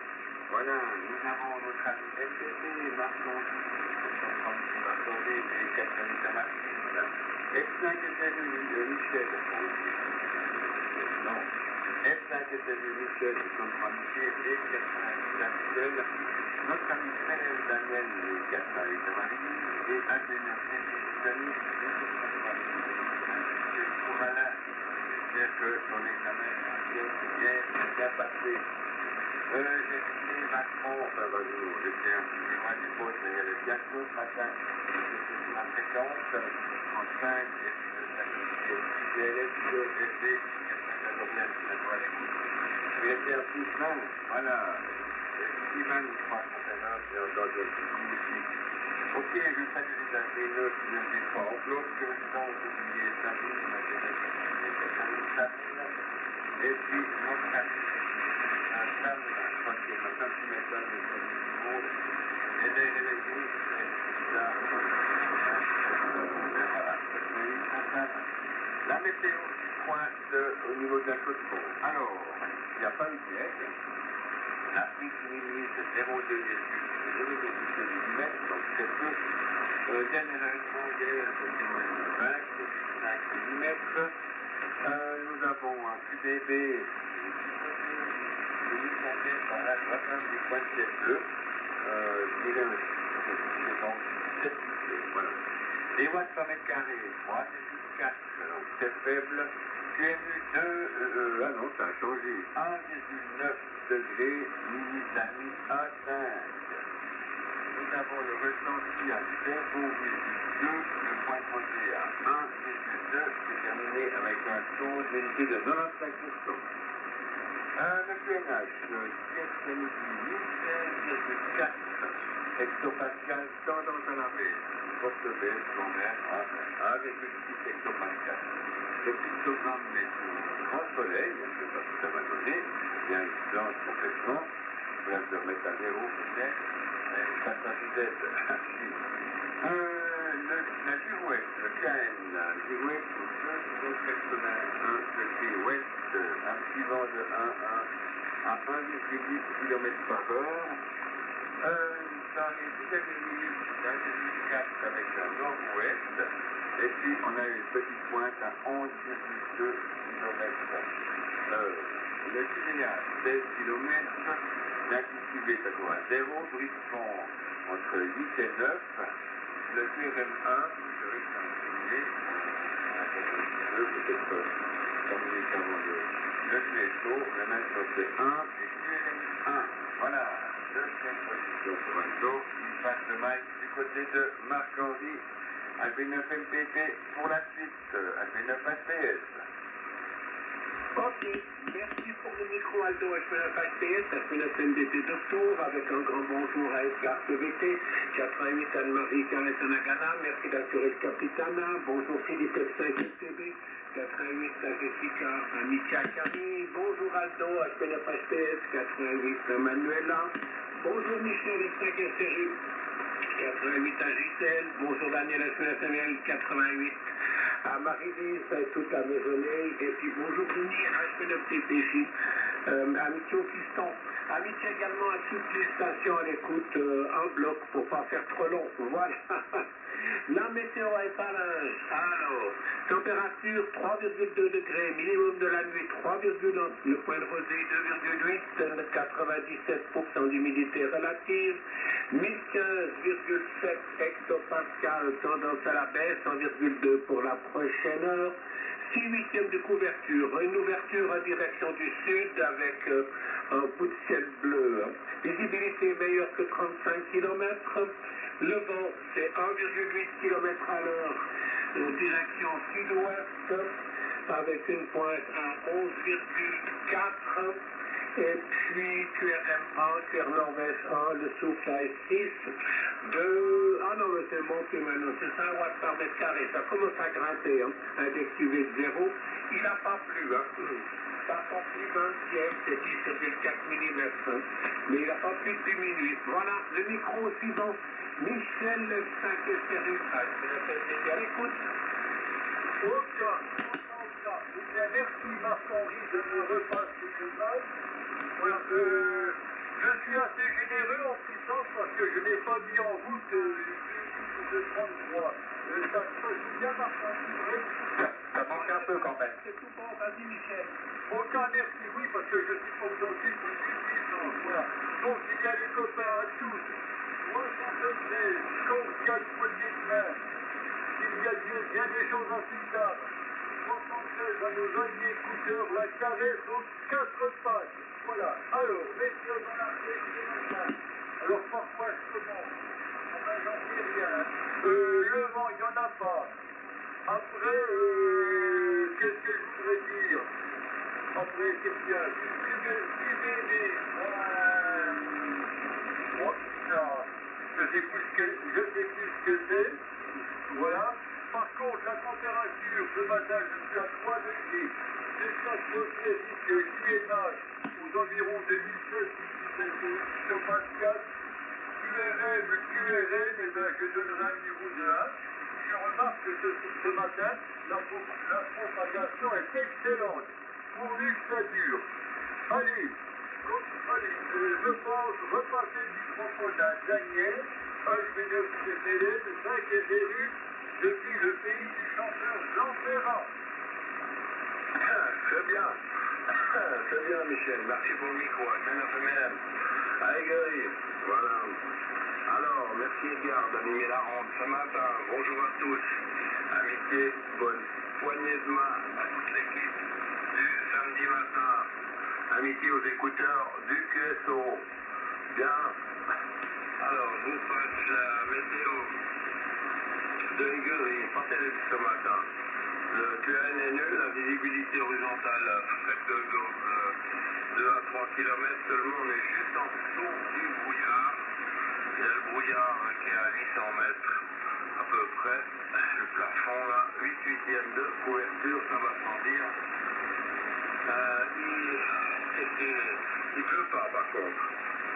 Voilà, nous avons notre ami LTB, Marc-Henri, et 400 d'Almarie, voilà. F5 est Michel. Non. F5 est Michel, comme Michel et 400 Michel. Notre ami Frédéric Daniel, 400 de Marie, et Adrien Denis, et pour Alain, j'espère que son examen est bien passé. J'ai dit Macron, ça va nous, j'étais un petit peu loin du poste, mais il y avait bien chose ce matin. C'était sur la fréquence, 35, et puis le stabilité, PLS, FD, il était un petit plan, voilà. Ivan, je crois, conteneur, c'est un dog ici. Ok, je salue les ingénieurs qui n'étaient pas en bloc, que je pense oublier Sabine, et puis notre ami, un Sam, je crois qu'il y a un petit message de ce monde, et les groupes, et ça, voilà, la météo pointe au niveau de la côte fond. Alors, il n'y a pas eu de neige. La pique minute 0,2 mm, donc c'est peu. Généralement, hier, c'était moins 5 mm. Nous avons un QBB vous comptez par là, des points de pièce bleus, je dirais c'est donc 7 voilà. Les watts par mètre carré, 3,4, donc c'est faible. QMU 2, ah non, ça a changé, 1,9 degrés, minutes à 5. Nous avons le ressenti à 0,2, le point posé à 1,2, déterminé avec un taux d'unité de 95%. Le QNH, CSMI 16,4 hectopascal, tendance à la baisse. Forte baisse, lombaire, 1,6 hectopascal. Le pictogramme est au grand soleil, je ne sais pas si ça va donner, bien évident complètement. Je vais le remettre à 0 peut-être, ça aide. La girouette, le KN, la girouette, 2,81 degrés ouest, un suivant de 1 à 1,8 km par heure. Dans les 10 dernières minutes, 1,4 avec la nord-ouest. Et puis, on a une petite pointe à 11,2 km. Le Cyréal, 16 km. L'altitude est à 0, Brisson entre 8 et 9. Le QRM1, je vais calculer, peut-être terminer avant le QSO, le mètre c'est 1 et QRM1. Voilà, deuxième position pour l'instant. Il passe le mic du côté de Marc-Henri. AB9 MPP pour la suite, AB9 SPS. Ok, merci pour le micro Aldo H9 SPS, H9 MDP de retour avec un grand bonjour à Edgar PVT, 88 Anne-Marie Carré Sanagana, merci d'assurer le Capitana, bonjour Philippe F5 FTB, 88 à Jessica Amicia Camille, bonjour Aldo H9 SPS, 88 Manuela, bonjour Michel F5 FTG, 88 à Gisèle, bonjour Daniel H9ML, 88 à Marie-Lise, toute la maisonnée, et puis bonjour Denis, H9TPJ, amitié au piston, amitié également à toutes les stations à l'écoute en bloc pour pas faire trop long, voilà. La météo est pas linge. Alors, température 3,2 degrés, minimum de la nuit 3,1, le point de rosée 2,8, 97% d'humidité relative, 1015,7 hectopascal, tendance à la baisse, 1,2 pour la prochaine heure, 6/8 de couverture, une ouverture en direction du sud avec un bout de ciel bleu, visibilité meilleure que 35 km, le vent c'est 1,8 km à l'heure, direction sud-ouest, avec une pointe à 11,4, et puis QRM1, QR Norvège 1, le souffle à 6, 2, ah non mais c'est monté maintenant, c'est 5 watts par mètre carré, ça commence à grimper, hein. Index UV de 0, il n'a pas plu, hein. Par contre, l'hiver, c'est 10,4 mm, hein. Mais il n'a pas plu depuis minuit. Voilà, le micro suivant, Michel 5 SRU, c'était à l'écoute. Aucun. Bien, merci Marc-Henri de me repasser le match. Je suis assez généreux en puissance parce que je n'ai pas mis en route de 33. Ça se passe bien Marc-Henri, vrai? Ça manque un peu quand même. C'est tout bon, vas-y Michel. Aucun merci, oui, parce que je suis aujourd'hui pour une puissance. Voilà. Donc il y a les copains à tous. 73, compte 4 poignées de main. Il y a bien des choses insultables. 73 à nos amis écouteurs, la caresse aux 4 pattes. Voilà. Alors, messieurs dans la tête, alors parfois je commence. J'en sais rien. Le vent, il n'y en a pas. Après, qu'est-ce que je voudrais dire? Après, qu'est-ce qu'il y a? Je sais plus ce que c'est. Voilà. Par contre, la température, ce matin, je suis à 3 degrés. J'ai que QNH aux environs de 17 hectopascal. QRM, eh bien, je donnerai un niveau de 1. Je remarque que ce matin, la propagation est excellente. Pourvu que ça dure. Allez, je pense repasser le microphone à Daniel, HB9 5 SRU, depuis le pays du chanteur Jean Ferrand. Très bien. C'est bien, Michel. Merci pour le micro. Allez, Gary. Voilà. Alors, merci Edgar d'animer la ronde ce matin. Bonjour à tous. Amitié, bonne poignée de main à toute l'équipe du samedi matin. Amitié aux écouteurs du QSO. Bien. Alors, je vous passe la météo de Higuerie. Pas terrible ce matin. Le QN est nul, la visibilité horizontale faite de 2 à 3 km seulement. On est juste en dessous du brouillard. Il y a le brouillard qui est à 800 mètres à peu près. Le plafond là, 8/8e de couverture, ça va sans dire. Il pleut pas par contre.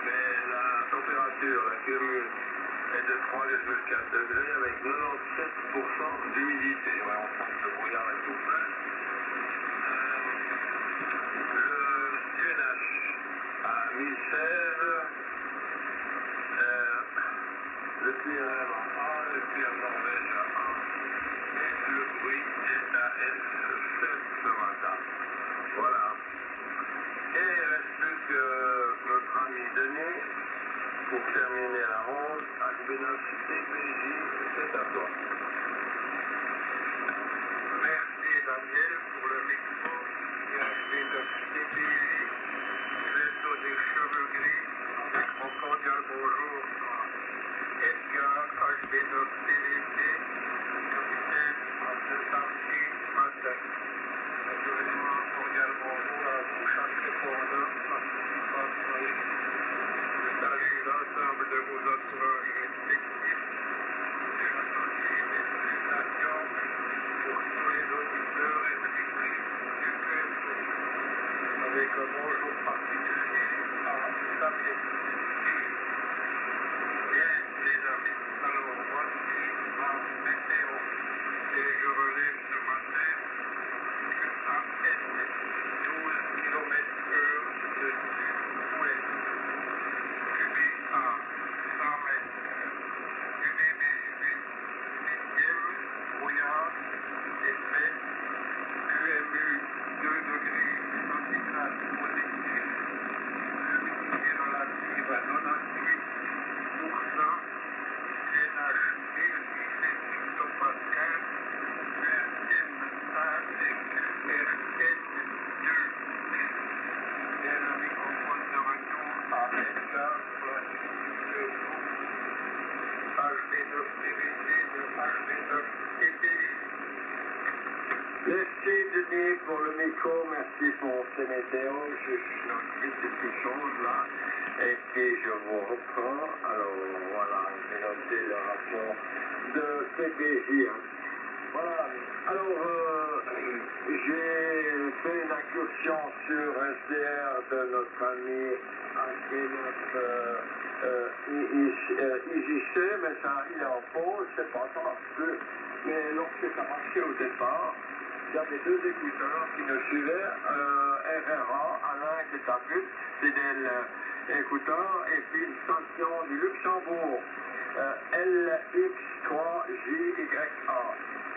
Mais la température, la cumule est de 3,4 degrés avec 97% d'humidité. Ouais, on sent que le brouillard est tout plein. Le UNH à 1016. Le QRM en 1, le QR Norvège à 1. Et le bruit est à S7 ce matin. Voilà. Et il ne reste plus que notre ami Denis pour terminer la ronde. HB9 TPJ, c'est à toi. Merci Daniel pour le micro qui a fait de TPJ, réseau des cheveux gris, avec mon cordial bonjour à Edgar, HB9 TVC, capitaine en ce samedi matin. Naturellement, un cordial bonjour à tous chaque répondant participant à l'émission. Je salue l'ensemble de vos entourages respectifs. Je associe mes félicitations pour tous les auditeurs et auditrices du QSO, avec un bonjour particulier à Samuel. Bien, les amis, alors voici ma météo. Et je relève ce matin à S 12 km/h de sud-ouest, suivi à 100 mètres du débit 8/8e, brouillard, épais, QMU 2 degrés centigrades positif, l'humidité relative à 98%, NH 1017 hectopascal, RM1 avec RN2. Et le microphone de retour à Edgar pour la suite de HB9 TVC de HB9 TTJ. Merci Denis pour le micro, merci pour ces météos. Je note vite des petites choses là. Et puis je vous reprends. Alors voilà, j'ai noté le rapport de CPJ. Voilà. Alors j'ai fait une incursion sur un CR de notre ami HB9 IJC, mais ça il est en pause, je sais pas, ça marche plus. Mais lorsque ça marchait au départ, il y avait 2 écouteurs qui nous suivaient, RRA, Alain qui est à but, fidèle écouteur, et puis une station du Luxembourg, LX3JYA,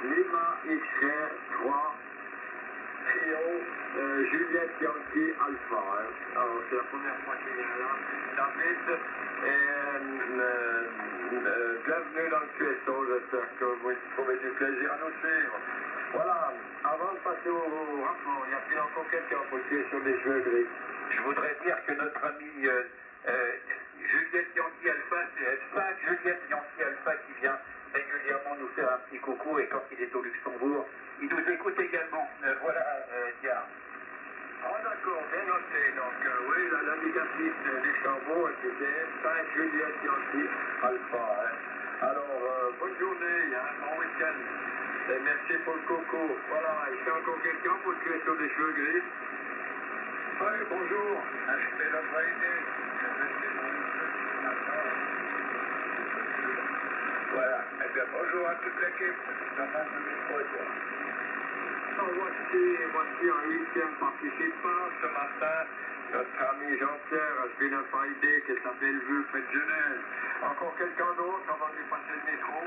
Lima XR 3, Trio, Juliette Yankee Alpha. Alors c'est la première fois qu'il vient là. David, bienvenue dans le QSO, j'espère que vous trouvez du plaisir à nous suivre. Voilà, avant de passer au rapport, y a-t-il encore quelqu'un pour le QSO des cheveux gris? Je voudrais dire que notre ami Juliette Yankee Alpha, c'est F5, Juliette Yankee Alpha qui vient régulièrement nous faire un petit coucou, et quand il est au Luxembourg, il nous écoute également. Voilà, Diar. Ah d'accord, bien noté. Donc oui, la navigatrice Luxembourg, c'était F5 Juliette Yankee Alpha. Alors, bonne journée, bon week-end. Et merci pour le coucou. Voilà, il y a encore quelqu'un pour le QSO des cheveux gris? Oui, bonjour. HB la Friday. Voilà. Eh bien, bonjour à toute l'équipe. Voici un 8e participant ce matin, notre ami Jean-Pierre, HB9 Friday, qui est à Bellevue, près de Genève. Encore quelqu'un d'autre avant de lui passer le micro?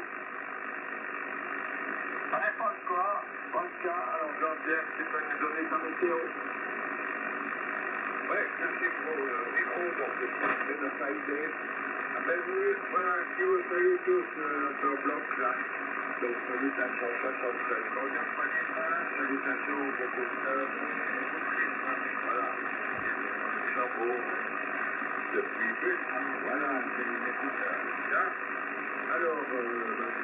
Pas de quoi? Pas de cas. Alors Jean-Pierre, tu peux nous donner ta météo? Ouais, merci pour le micro, donc c'est notre idée. Bienvenue, voilà, qui vous salue tous notre bloc là. Donc salutations 76. On n'a pas dit salutations aux écouteurs. Voilà. Chapeau. Depuis plus, voilà, c'est les écouteurs. Bien. Alors, ce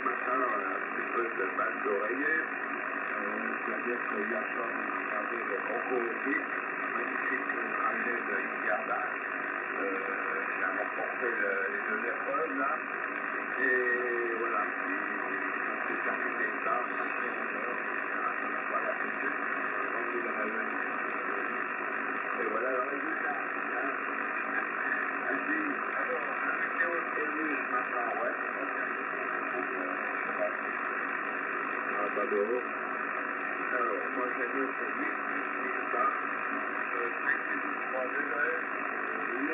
matin, un petit peu de balle d'oreiller. C'est-à-dire que hier soir, on avait le concours épique, un magnifique trajet de Iliada. J'ai remporté les deux épreuves là. Et voilà, on s'est terminé ça, 5 heures, on n'a pas la petite, on dit le réveil. Et voilà le résultat. Hein. Ainsi, alors, la météo prévue ce matin, ouais, pas d'eau. Alors, moi j'ai vu que 8 bas, 5,3 degrés, il y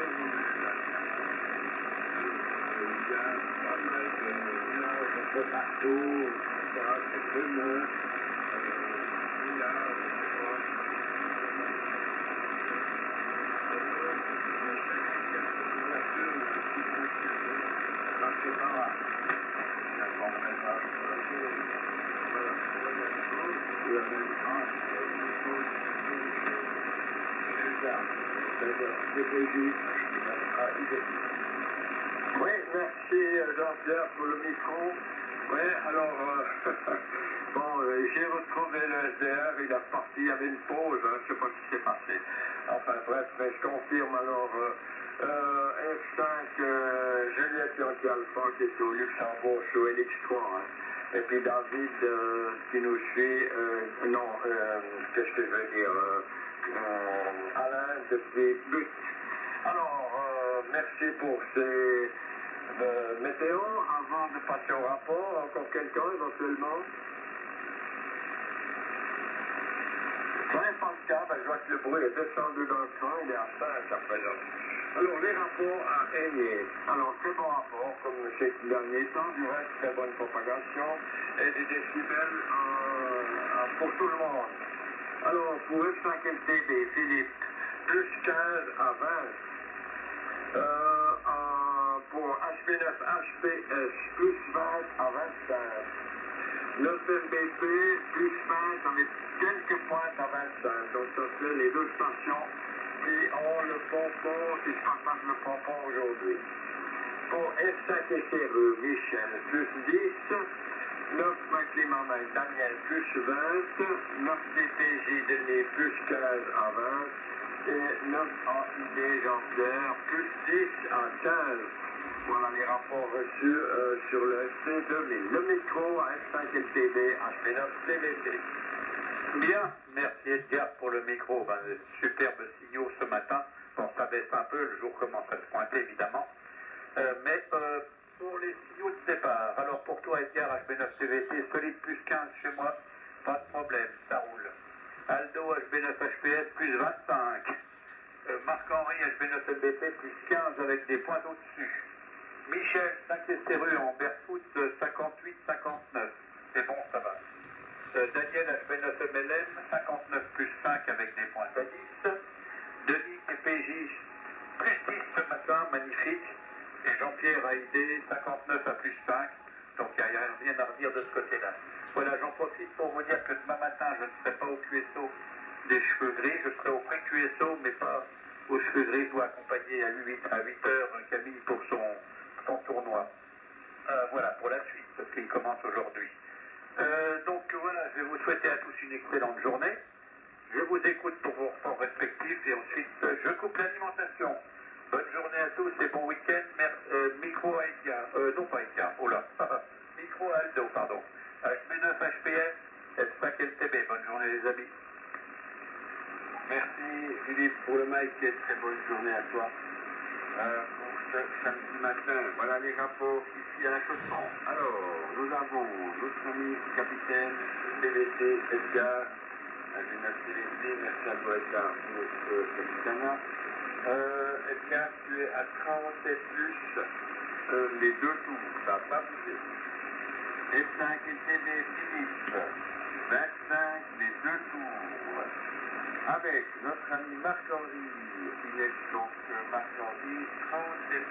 a pas mal de nuages un peu partout, c'est brumeux, il y a, oui, merci Jean-Pierre pour le micro. Oui, alors, bon, j'ai retrouvé le SDR, il est reparti, il y avait une pause, hein, je ne sais pas ce qui s'est passé. Enfin bref, mais je confirme alors, F5, Juliette Yankee Alpha qui est au Luxembourg sur LX3. Hein. Et puis David qui nous suit, qu'est-ce que je veux dire, Alain depuis But. Alors, merci pour ces météo. Avant de passer au rapport, encore quelqu'un éventuellement? Ça n'est pas le cas, ben, je vois que le bruit est descendu dans le train, il est à 5 à présent. Alors, les rapports à Aigné. Alors, très bon rapport, comme ces derniers temps, du reste, très bonne propagation et des décibels pour tout le monde. Alors, pour F5LTB, Philippe, plus 15 à 20. Pour HB9HPS, plus 20 à 25. 9MBP, plus 20 avec quelques pointes à 25. Donc ça c'est les deux stations qui ont le pompon, qui se partagent le pompon aujourd'hui. Pour F5 SRE, Michel, plus 10. 9 Maclimamain, Daniel, plus 20. 9 TPJ, Denis, plus 15 à 20. Et 9 AID, Jean-Pierre, plus 10 à 15. Voilà les rapports reçus sur le FC2000. Le micro à F5LTB, HP9 CVT. Bien, merci Edgar pour le micro. Ben, superbe signaux ce matin. Bon, ça baisse un peu, le jour commence à se pointer évidemment. Mais pour les signaux de départ, alors pour toi Edgar, HB9 CVT, solide plus 15 chez moi, pas de problème, ça roule. Aldo HB9 HPS plus 25. Marc-Henri HB9 LBT plus 15 avec des points au-dessus. Michel 5 SRU en Barefoot 58-59. C'est bon, ça va. Daniel HB9 MLM 59 plus 5 avec des points à 10. Denis TPJ plus 10 ce matin, magnifique. Et Jean-Pierre AID 59 à plus 5. Donc il n'y a rien à redire de ce côté-là. Voilà, j'en profite pour vous dire que demain matin, je ne serai pas au QSO des cheveux gris, je serai au pré-QSO, mais pas aux cheveux gris. Je dois accompagner à 8 heures Camille pour son tournoi. Voilà, pour la suite, parce qu'il commence aujourd'hui. Donc voilà, je vais vous souhaiter à tous une excellente journée. Je vous écoute pour vos rapports respectifs et ensuite je coupe l'alimentation. Bonne journée à tous et bon week-end. Micro à Edgar, non pas Edgar, oh là, micro à Aldo, pardon. HB9 HPS, F5LTB. Bonne journée les amis. Merci Philippe pour le mic et très bonne journée à toi. Pour ce samedi matin, voilà les rapports ici à la Chausson. Alors, nous avons notre ami capitaine CVT Edgar, HB9 CVT, merci à toi Edgar pour ce capitanat. Edgar, tu es à 37 plus les deux tours, ça n'a pas bougé. F5 LTB Philippe, 25 les deux tours. avec notre ami Marc-Henri, qui est donc Marc-Henri 37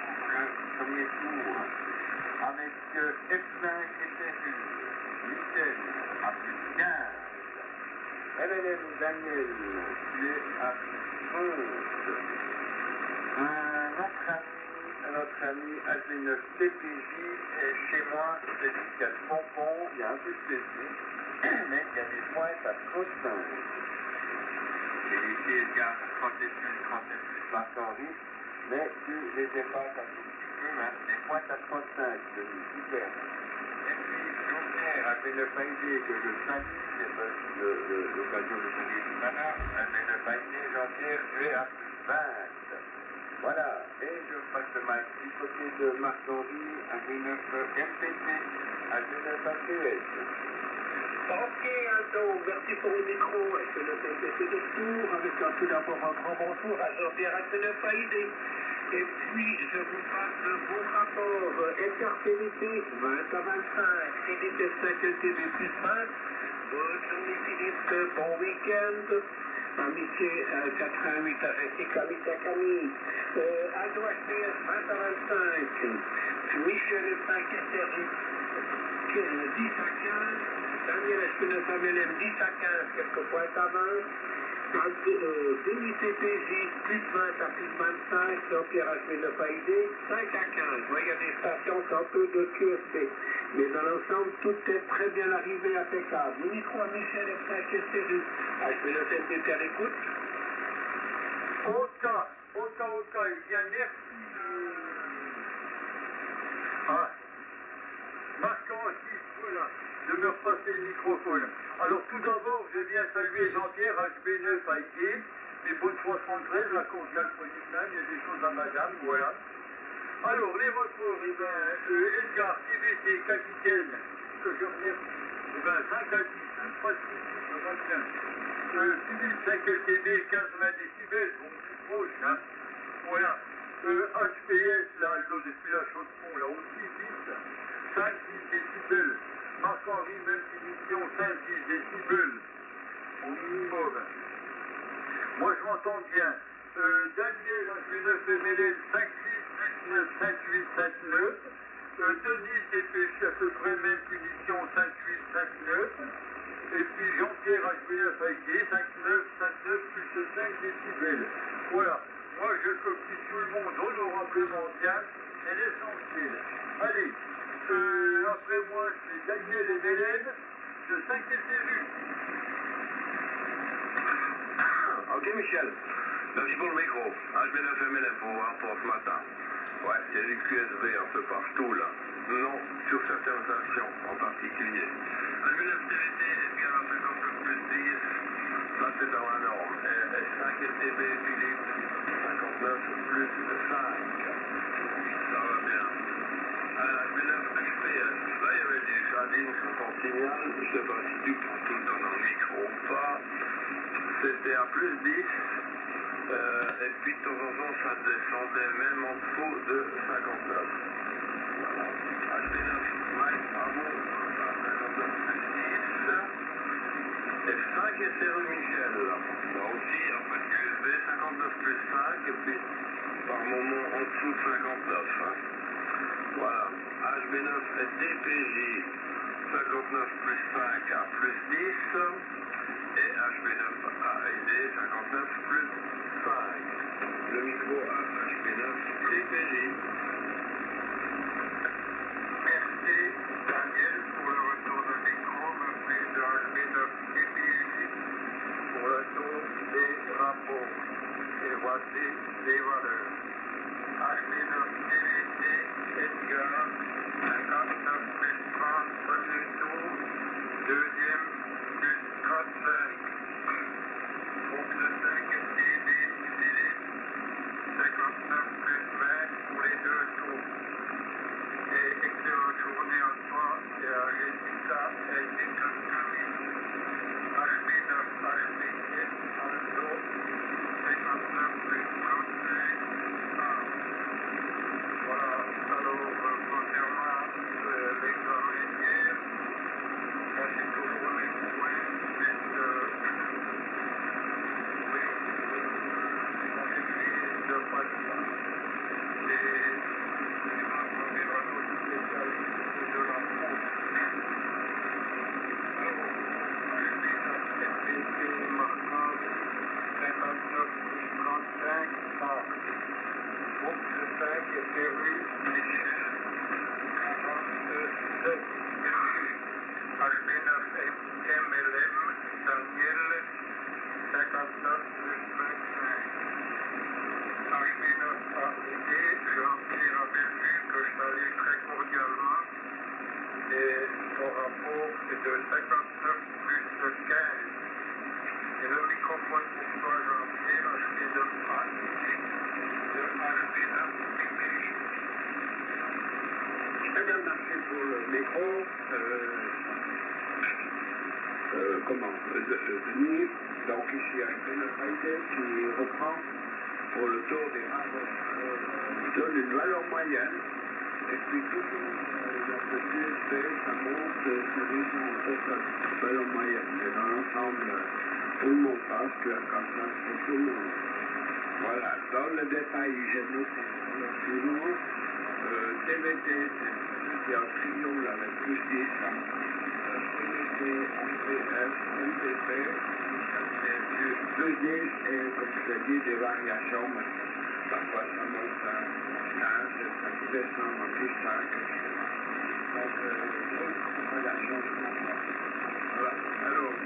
pour le premier tour, avec F5 et Cécile, Michel à plus 15, LLM Daniel qui est à plus 11, notre ami H9 TPJ est chez moi, c'est lui qui a le pompon, il y a un peu de plaisir, mais il y a des pointes à 35. J'ai laissé Edgar 37 plus Marc-Henri, mais tu les dépasses un tout petit peu, hein, des pointes à 35, je dis super. Et puis Jean-Pierre a fait le paillet que je salue, j'ai pas eu l'occasion de saluer tout à l'heure, mais le paillet, Jean-Pierre, tu es à plus 20. Voilà, et je passe le mic du côté de Marc-Henri, H9 MPT, H9 APS. Ok, Aldo, merci pour le micro. Est-ce que le TPC de tour avec tout d'abord un grand bonjour à Jean-Pierre H9 AID. Et puis, je vous passe le bon rapport. Edgar CVT, 20 à 25. Philippe S5 LTV plus 20. Bonne journée, Philippe. Bon week-end. Amitié 88 à Jessica, Amitié Camille. Aldo HPS, 20 à 25. Michel S5 SRJ, 10 à 15. Daniel Espinosa MLM 10 à 15, quelques points à 20. Denis TPJ, plus 20 à plus 25. Jean-Pierre H9 AID, 5 à 15. Il y a des stations qui ont un peu de QSP. Mais dans l'ensemble, tout est très bien arrivé, impeccable. Le micro à Michel F5 SRU. H9 MPT à l'écoute. Oka, il vient merci Marc-Henri, voilà, de me repasser le microphone. Alors tout d'abord, je viens saluer Jean-Pierre HB9 AID, les bonnes 73, la course d'Alponitain, il y a des choses à madame, voilà. Alors, les reports, Edgar, TVT, capitaine, que je reviens, 5 à 10, hein, pas de soucis, ça va bien. Philippe 5 LTB, 15-20 décibels, bon, plus proche, hein. Voilà. HPS, là, depuis la Chaux-de-Fonds, là aussi, 10, 5-10 décibels. Marc-Henri, même finition, 5-10 décibels, au minimum. Moi, je m'entends bien. Daniel, H9 MLL, 5-6, 5-9, 5-8, 5-9. Denis, TPJ, à peu près même punition, 5-8, 5-9. Et puis Jean-Pierre HB9 AID, 5-9, 5-9 plus 5 décibels. Voilà. Moi, je copie tout le monde honorablement bien, c'est l'essentiel. Allez, après moi, c'est Daniel et Mélène de 5 SRU. Ok, Michel. Merci pour le micro. HB9 MLF pour rapport ce matin. Ouais, il y a des QSV un peu partout là. Non, sur certaines actions en particulier. HB9 TVT, Edgar à 59 plus 10. Ça c'est dans la norme. Et 5 STB, Philippe, 59 plus 5. Ça va bien. HB9 HPS, là il y avait des jardines sur ton signal. Je ne sais pas si tu prends tout dans le micro ou pas. C'était à plus 10. Et puis de temps en temps ça descendait même en dessous de 59. Voilà. HB9, Mike, bravo, 59 plus 10. Et 5 SRU Michel. Là aussi, en fait, QSB 59 plus 5, et puis par moment en dessous de 59. Hein. Voilà. HB9 et DPJ 59 plus 5 à plus 10. Et HB9 AID 59 plus 5. Le micro à HB9 DPJ. Merci Daniel pour le retour de micro, reprise de HB9 TPJ pour le tour des rapports. Et voici les valeurs. HB9 TVT, Edgar, 59 plus 30, premier tour, deuxième plus 35. Pour le 5 STB, Philippe, 59 plus 20 pour les deux tours. Et excellente journée à toi et à Jessica et Nicolas Camille. HB9, HBS, Aldo, 59 plus 35. Voilà, alors concernant l'examen hier, ça c'est toujours HB9MLM, Daniel, 59 plus 25. HB9AID, Jean-Pierre a bien vu que je salue très cordialement. Et son rapport est de 59 plus 15. Et le microphone pour toi, Jean-Pierre, HB9AID, de HB9PPJ. Eh bien, merci pour le micro. Denis, donc ici HB9AID qui reprend pour le tour des rapports, donne une valeur moyenne, et puis toujours la société, ça monte sur les valeur moyenne. Et dans l'ensemble, tout le monde passe, puis la campagne pour tout le monde. Voilà, dans le détail, j'ai noté le suivant. TVT, c'est qui a un trio là, avec plus 10, TVT, MPF, MPP, plus 10, et comme je l'ai dit, des variations, mais parfois ça monte à 15, ça descend à plus 5, etc. Donc, d'autres variations de mon part. Voilà, alors,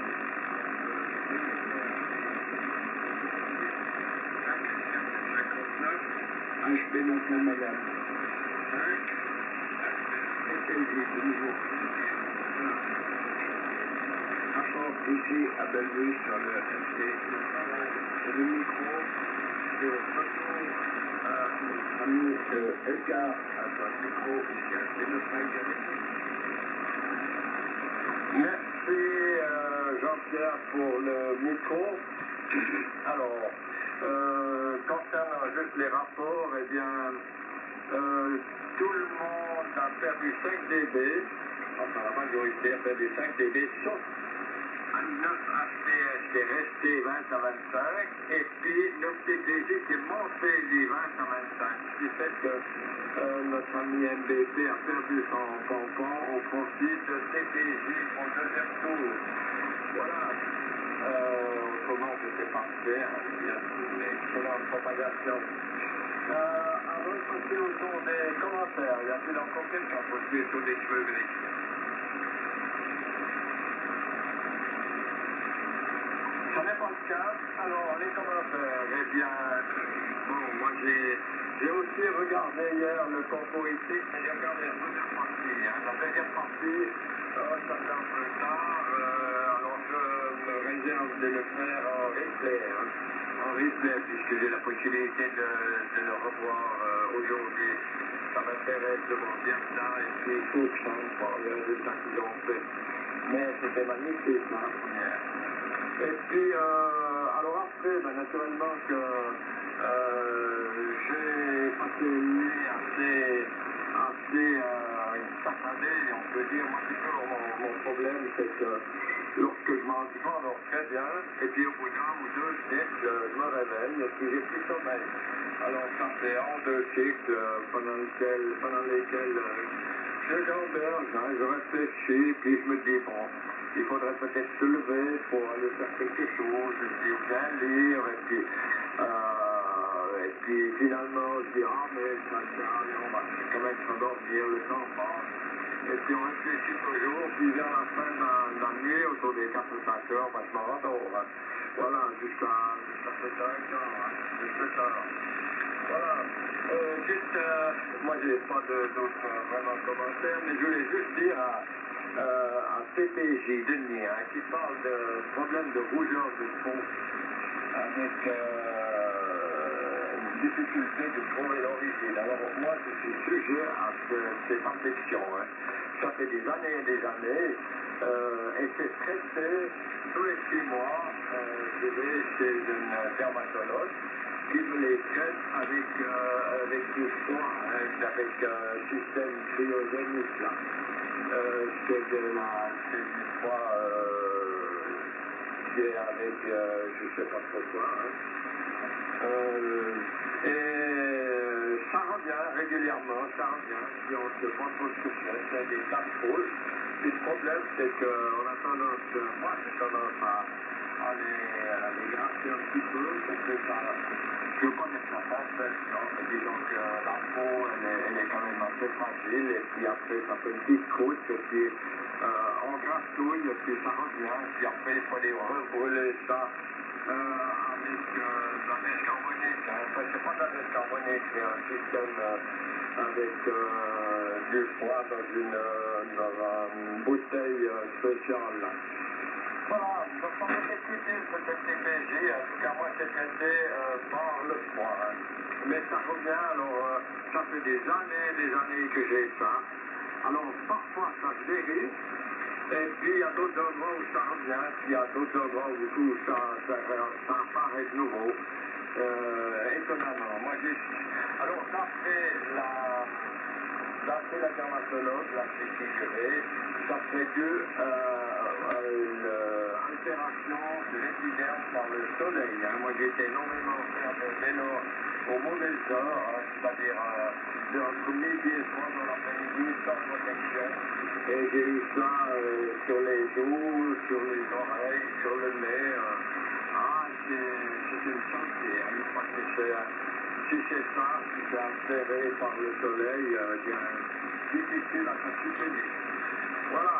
HB9MLM 5, PTJ de nouveau. Rapport ici à Bellevue sur le FT. Et le micro, c'est le retour à notre ami Edgar à son micro ici à HB9MLM. Merci Jean-Pierre pour le micro. Alors, concernant juste les rapports, eh bien, tout le monde a perdu 5 dB, enfin la majorité a perdu 5 dB, sauf un 9 HPS qui est resté 20 à 25, et puis le PTJ qui est monté du 20 à 25, ce qui fait que notre ami MBP a perdu son pompon au profit de TTJ au deuxième tour. Voilà. Autrement, c'était parfait, bien sûr, l'excellente propagation. Avant de passer au tour des commentaires, y a-t-il encore quelqu'un pour suivre sur des cheveux gris? Ça n'est pas le cas. Alors, les commentaires, eh bien, bon, moi j'ai aussi regardé hier le compositique, mais j'ai regardé la première partie. Hein. La deuxième partie, ça fait un peu tard, alors je me réserve de le faire en replay. Hein. En replay, puisque j'ai la possibilité de le revoir aujourd'hui. Ça m'intéresse de voir bien ça, et puis il faut que ça voir les résultats qu'ils ont fait. Mais c'était magnifique, hein, la première. Et puis, alors après, ben, naturellement que j'ai passé une nuit assez saccadée, on peut dire. Moi, c'est toujours mon problème, c'est que lorsque je m'endors très bien, et puis au bout d'un ou deux cycles, je me réveille, et puis j'ai plus de sommeil. Alors, ça fait en deux cycles pendant lesquels je gamberge, hein, je réfléchis, puis je me dis, bon, il faudrait peut-être se lever pour aller faire quelque chose, et puis bien lire, et puis finalement je dis, ah mais ça sert à rien, on va quand même s'endormir, le temps passe. Et puis on réfléchit toujours, puis vers la fin de la nuit, autour des 4 ou 5 heures, ben, je me rendors. Hein. Voilà, jusqu'à 7 heures, hein, 7 heures. Voilà. Juste, moi j'ai pas d'autres vraiment commentaires, mais je voulais juste dire à PPJ Denis, hein, qui parle de problème de rougeur de peau, avec une difficulté de trouver l'origine. Alors moi je suis sujet à cette affection. Hein. Ça fait des années et des années, et c'est traité tous les 6 mois. Je vais chez une dermatologue qui me les traite avec du froid, hein, avec système cryogénique là. C'est du froid qui est avec je sais pas trop quoi. Hein. Et ça revient régulièrement, ça revient. Si on ne sait pas trop ce que c'est des taches rouges. Et le problème, c'est qu'on a tendance, moi j'ai tendance à les gratter un petit peu, ça fait ça je veux pas dire que ça passe, non, mais disons que la peau, elle est quand même assez fragile, et puis après, ça fait une petite croûte, et puis on grassouille, et puis ça revient, puis après, il faut aller rebrûler ça avec de la neige carbonique. Hein. Enfin, c'est pas de la neige carbonique, c'est un système avec du froid dans une bouteille spéciale. Là. Voilà, donc on est équipé ce TPJ, en tout cas moi c'est traité par le froid. Hein. Mais ça revient, alors ça fait des années que j'ai ça. Alors parfois ça se guérit, et puis il y a d'autres endroits où ça revient, puis il y a d'autres endroits où du coup ça apparaît de nouveau. Étonnamment. Moi alors d'après la dermatologue, la figurée, ça fait que l'altération de l'épiderme par le soleil. Hein. Moi j'ai été énormément faire de vélo aux mauvaises heures, hein, c'est-à-dire entre midi et 3 dans l'après-midi, sans protection. Et j'ai eu ça sur les joues, sur les oreilles, sur le nez. C'est une santé. Hein. Une fois que si c'est ça, si c'est altéré par le soleil, c'est difficile à s'assurer. Voilà.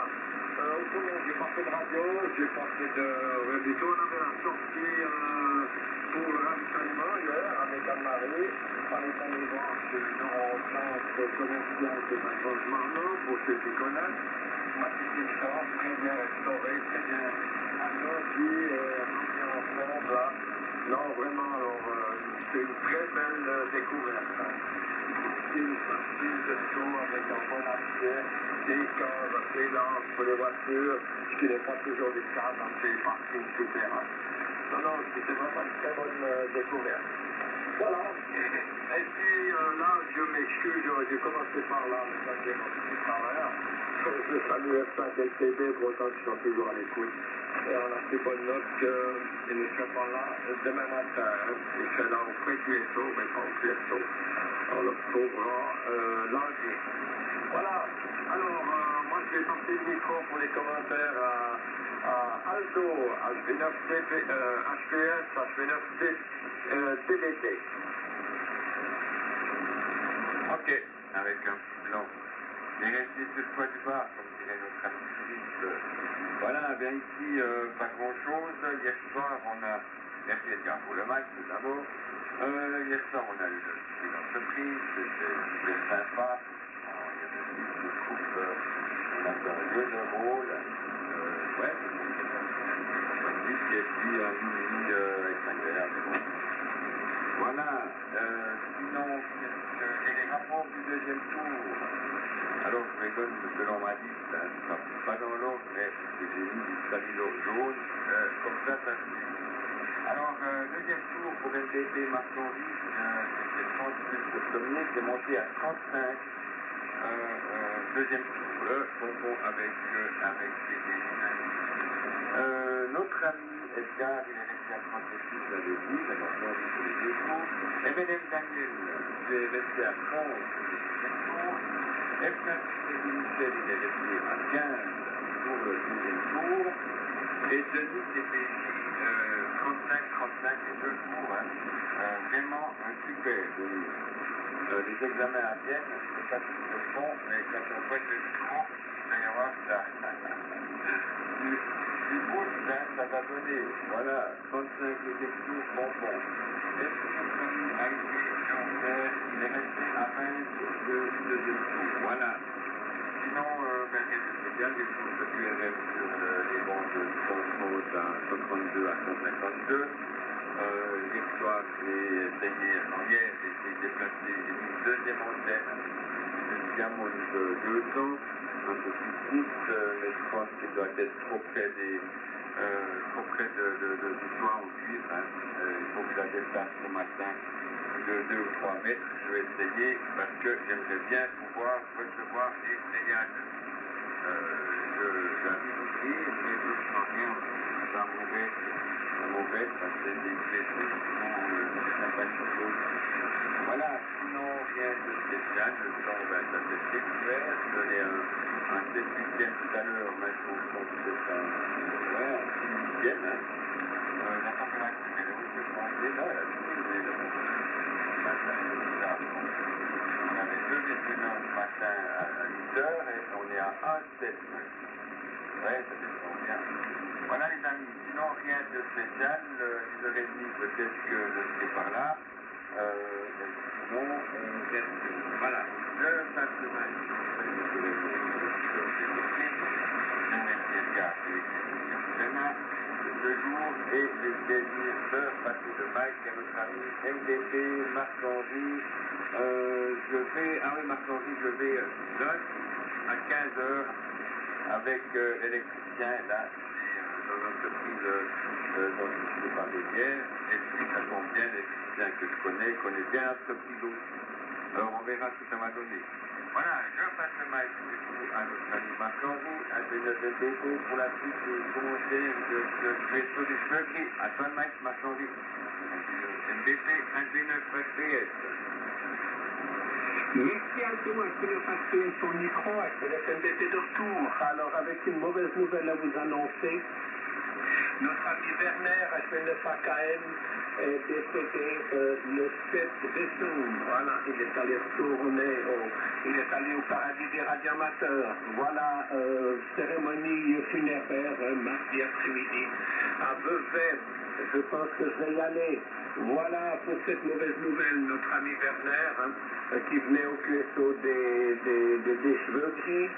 Autrement, j'ai pas fait de radio, j'ai pas fait de rédito. On avait la sortie pour le ravitaillement hier avec Anne-Marie. On est allé voir chez le centre commercial de Marmont, pour ceux qui connaissent. Magnifique centre, très bien restauré, très bien agrandi, rangé ensemble. Là. Non, vraiment, alors, c'est une très belle découverte. Hein. Une facile de saut avec un bon accès, des cadres, des lampes pour les voitures, ce qui n'est pas toujours le cas dans ces parkings souterrains. Non, c'était vraiment une très bonne découverte. Voilà. Et puis là, je m'excuse, j'aurais dû commencer par là, mais ça j'ai mon petit travers. Je salue F5LTB pour autant qu'ils sont toujours à l'écoute. Et on a pris bonne note qu'ils ne seront pas là demain matin. Hein. Ils seront là au pré-cuesso, mais pas au cuesso. On le retrouvera lundi. Voilà. Alors, moi je vais passer le micro pour les commentaires à Aldo, HPS, HV9 TBT. Ok, avec un plan. Négatif de poids du bas, comme dirait notre ami Philippe. Voilà, bien ici, pas grand chose. Hier soir, on a. Merci Edgar pour le match, tout d'abord. Hier soir, on a eu une entreprise, c'était super sympa. Alors, il y avait une petite coupe, on a fait un jeu de rôle. Ouais, et puis un mini agréable. Voilà, sinon, et les rapports du deuxième tour. Alors, je les donne selon ma liste, hein. Pas dans l'ordre, mais j'ai mis du stabilo jaune, comme ça suit. Alors, deuxième tour pour MDT marchandise, c'était 38 le premier, c'est monté à 35. Deuxième tour, le bonbon avec les notre ami Edgar, il est resté à 36, je l'avais dit, mais maintenant il fait les deux tours. MLM Daniel, il est resté à 30 pour le deuxième tour. F9 Michel, il est resté à 15 pour le deuxième tour. Et Denis DPJ, 35 et 2 tours. Hein. Vraiment un super Denis. Les examens à Vienne, je ne sais pas si ils le font, mais quand on voit le micro, il va y avoir ça. Du coup, ça va donner, voilà, 35 effectifs bonbons. Et puis notre ami Alger Jean-Pierre, il est resté à 20 de deuxième tour. Voilà. Sinon, ben, rien de spécial, les choses de QRF sur les bandes de Transmode à 132 à 152. Hier soir, j'ai essayé, hier, déplacé, j'ai mis une deuxième antenne, une diamond de 200, un peu plus courte, mais je pense qu'il doit être trop près du toit au cuivre. Hein. Il faut que je la déplace ce matin de 2 ou 3 mètres. Je vais essayer parce que j'aimerais bien pouvoir recevoir les pléiades. J'arrive ici, mais je ne sens rien dans mon bête, parce que c'est des blessures qui sont sympathiques. Voilà, sinon rien de spécial, le temps, ben, ça fait découvert. Je donnais un 7/8e tout à l'heure, maintenant je pense que c'est un 6/8e. La température est haute, je pense, là, elle a fini, à 1,75. Ouais, ça dépend bien. Voilà les amis, sinon rien de spécial, 10h30 peut-être que je serai par là. Sinon, on vient de... Voilà, je passe le match. Le jour et le plaisir de passer le mic à notre ami MDP, Marc-Henri. Marc-Henri, je vais lunch à 15h avec l'électricien là, dans l'entreprise dont je vous parlais hier. Et puis ça tombe bien, l'électricien que je connais bien l'entreprise aussi. Alors on verra ce que ça m'a donné. Voilà, je passe le mic à notre ami Marc-Henri, à MDP pour la suite du commentaire de vaisseau des cheveux gris. À toi le mic, Marc-Henri. MDP 129 PS. Merci Aldo, est-ce que nous passons son micro, est-ce que le MDP de retour? Alors avec une mauvaise nouvelle à vous annoncer, notre ami Werner, HB9AKM, est décédé le 7 décembre. Voilà, il est allé retourner, il est allé au paradis des radioamateurs. Voilà, cérémonie funéraire mardi après-midi à Vevey. Je pense que je vais y aller. Voilà pour cette mauvaise nouvelle, notre ami Werner, qui venait au QSO des cheveux gris.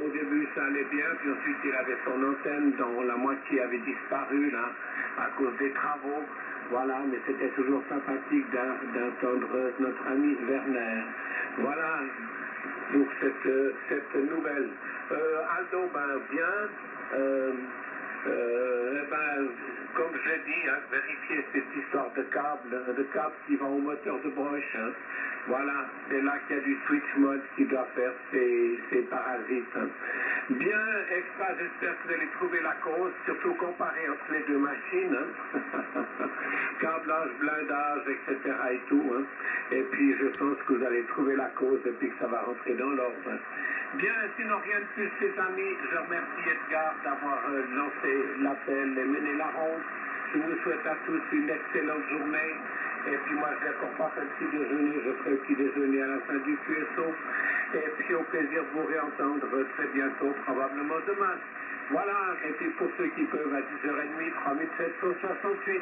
Au début ça allait bien, puis ensuite il avait son antenne dont la moitié avait disparu là, à cause des travaux. Voilà, mais c'était toujours sympathique d'entendre notre ami Werner. Voilà pour cette nouvelle. Aldo, comme je l'ai dit, vérifiez cette histoire de câble qui va au moteur de broche. Voilà, c'est là qu'il y a du switch mode qui doit faire ces parasites. Bien, extra, j'espère que vous allez trouver la cause, surtout comparer entre les deux machines. Câblage, blindage, etc. et tout. Et puis, je pense que vous allez trouver la cause et puis que ça va rentrer dans l'ordre. Bien, sinon rien de plus, les amis. Je remercie Edgar d'avoir lancé l'appel et mené la ronde. Je vous souhaite à tous une excellente journée. Et puis moi, je n'ai encore pas fait le petit déjeuner. Je ferai le petit déjeuner à la fin du QSO. Et puis au plaisir de vous réentendre très bientôt, probablement demain. Voilà, et puis pour ceux qui peuvent à 10h30, 3768.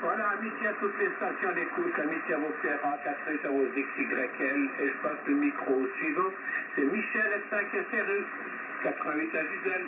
Voilà, amitié à toutes les stations d'écoute, amitié à vos PRA, 4 à vos XYL, et je passe le micro au suivant. C'est Michel F5 SRU, 88 à Gisèle.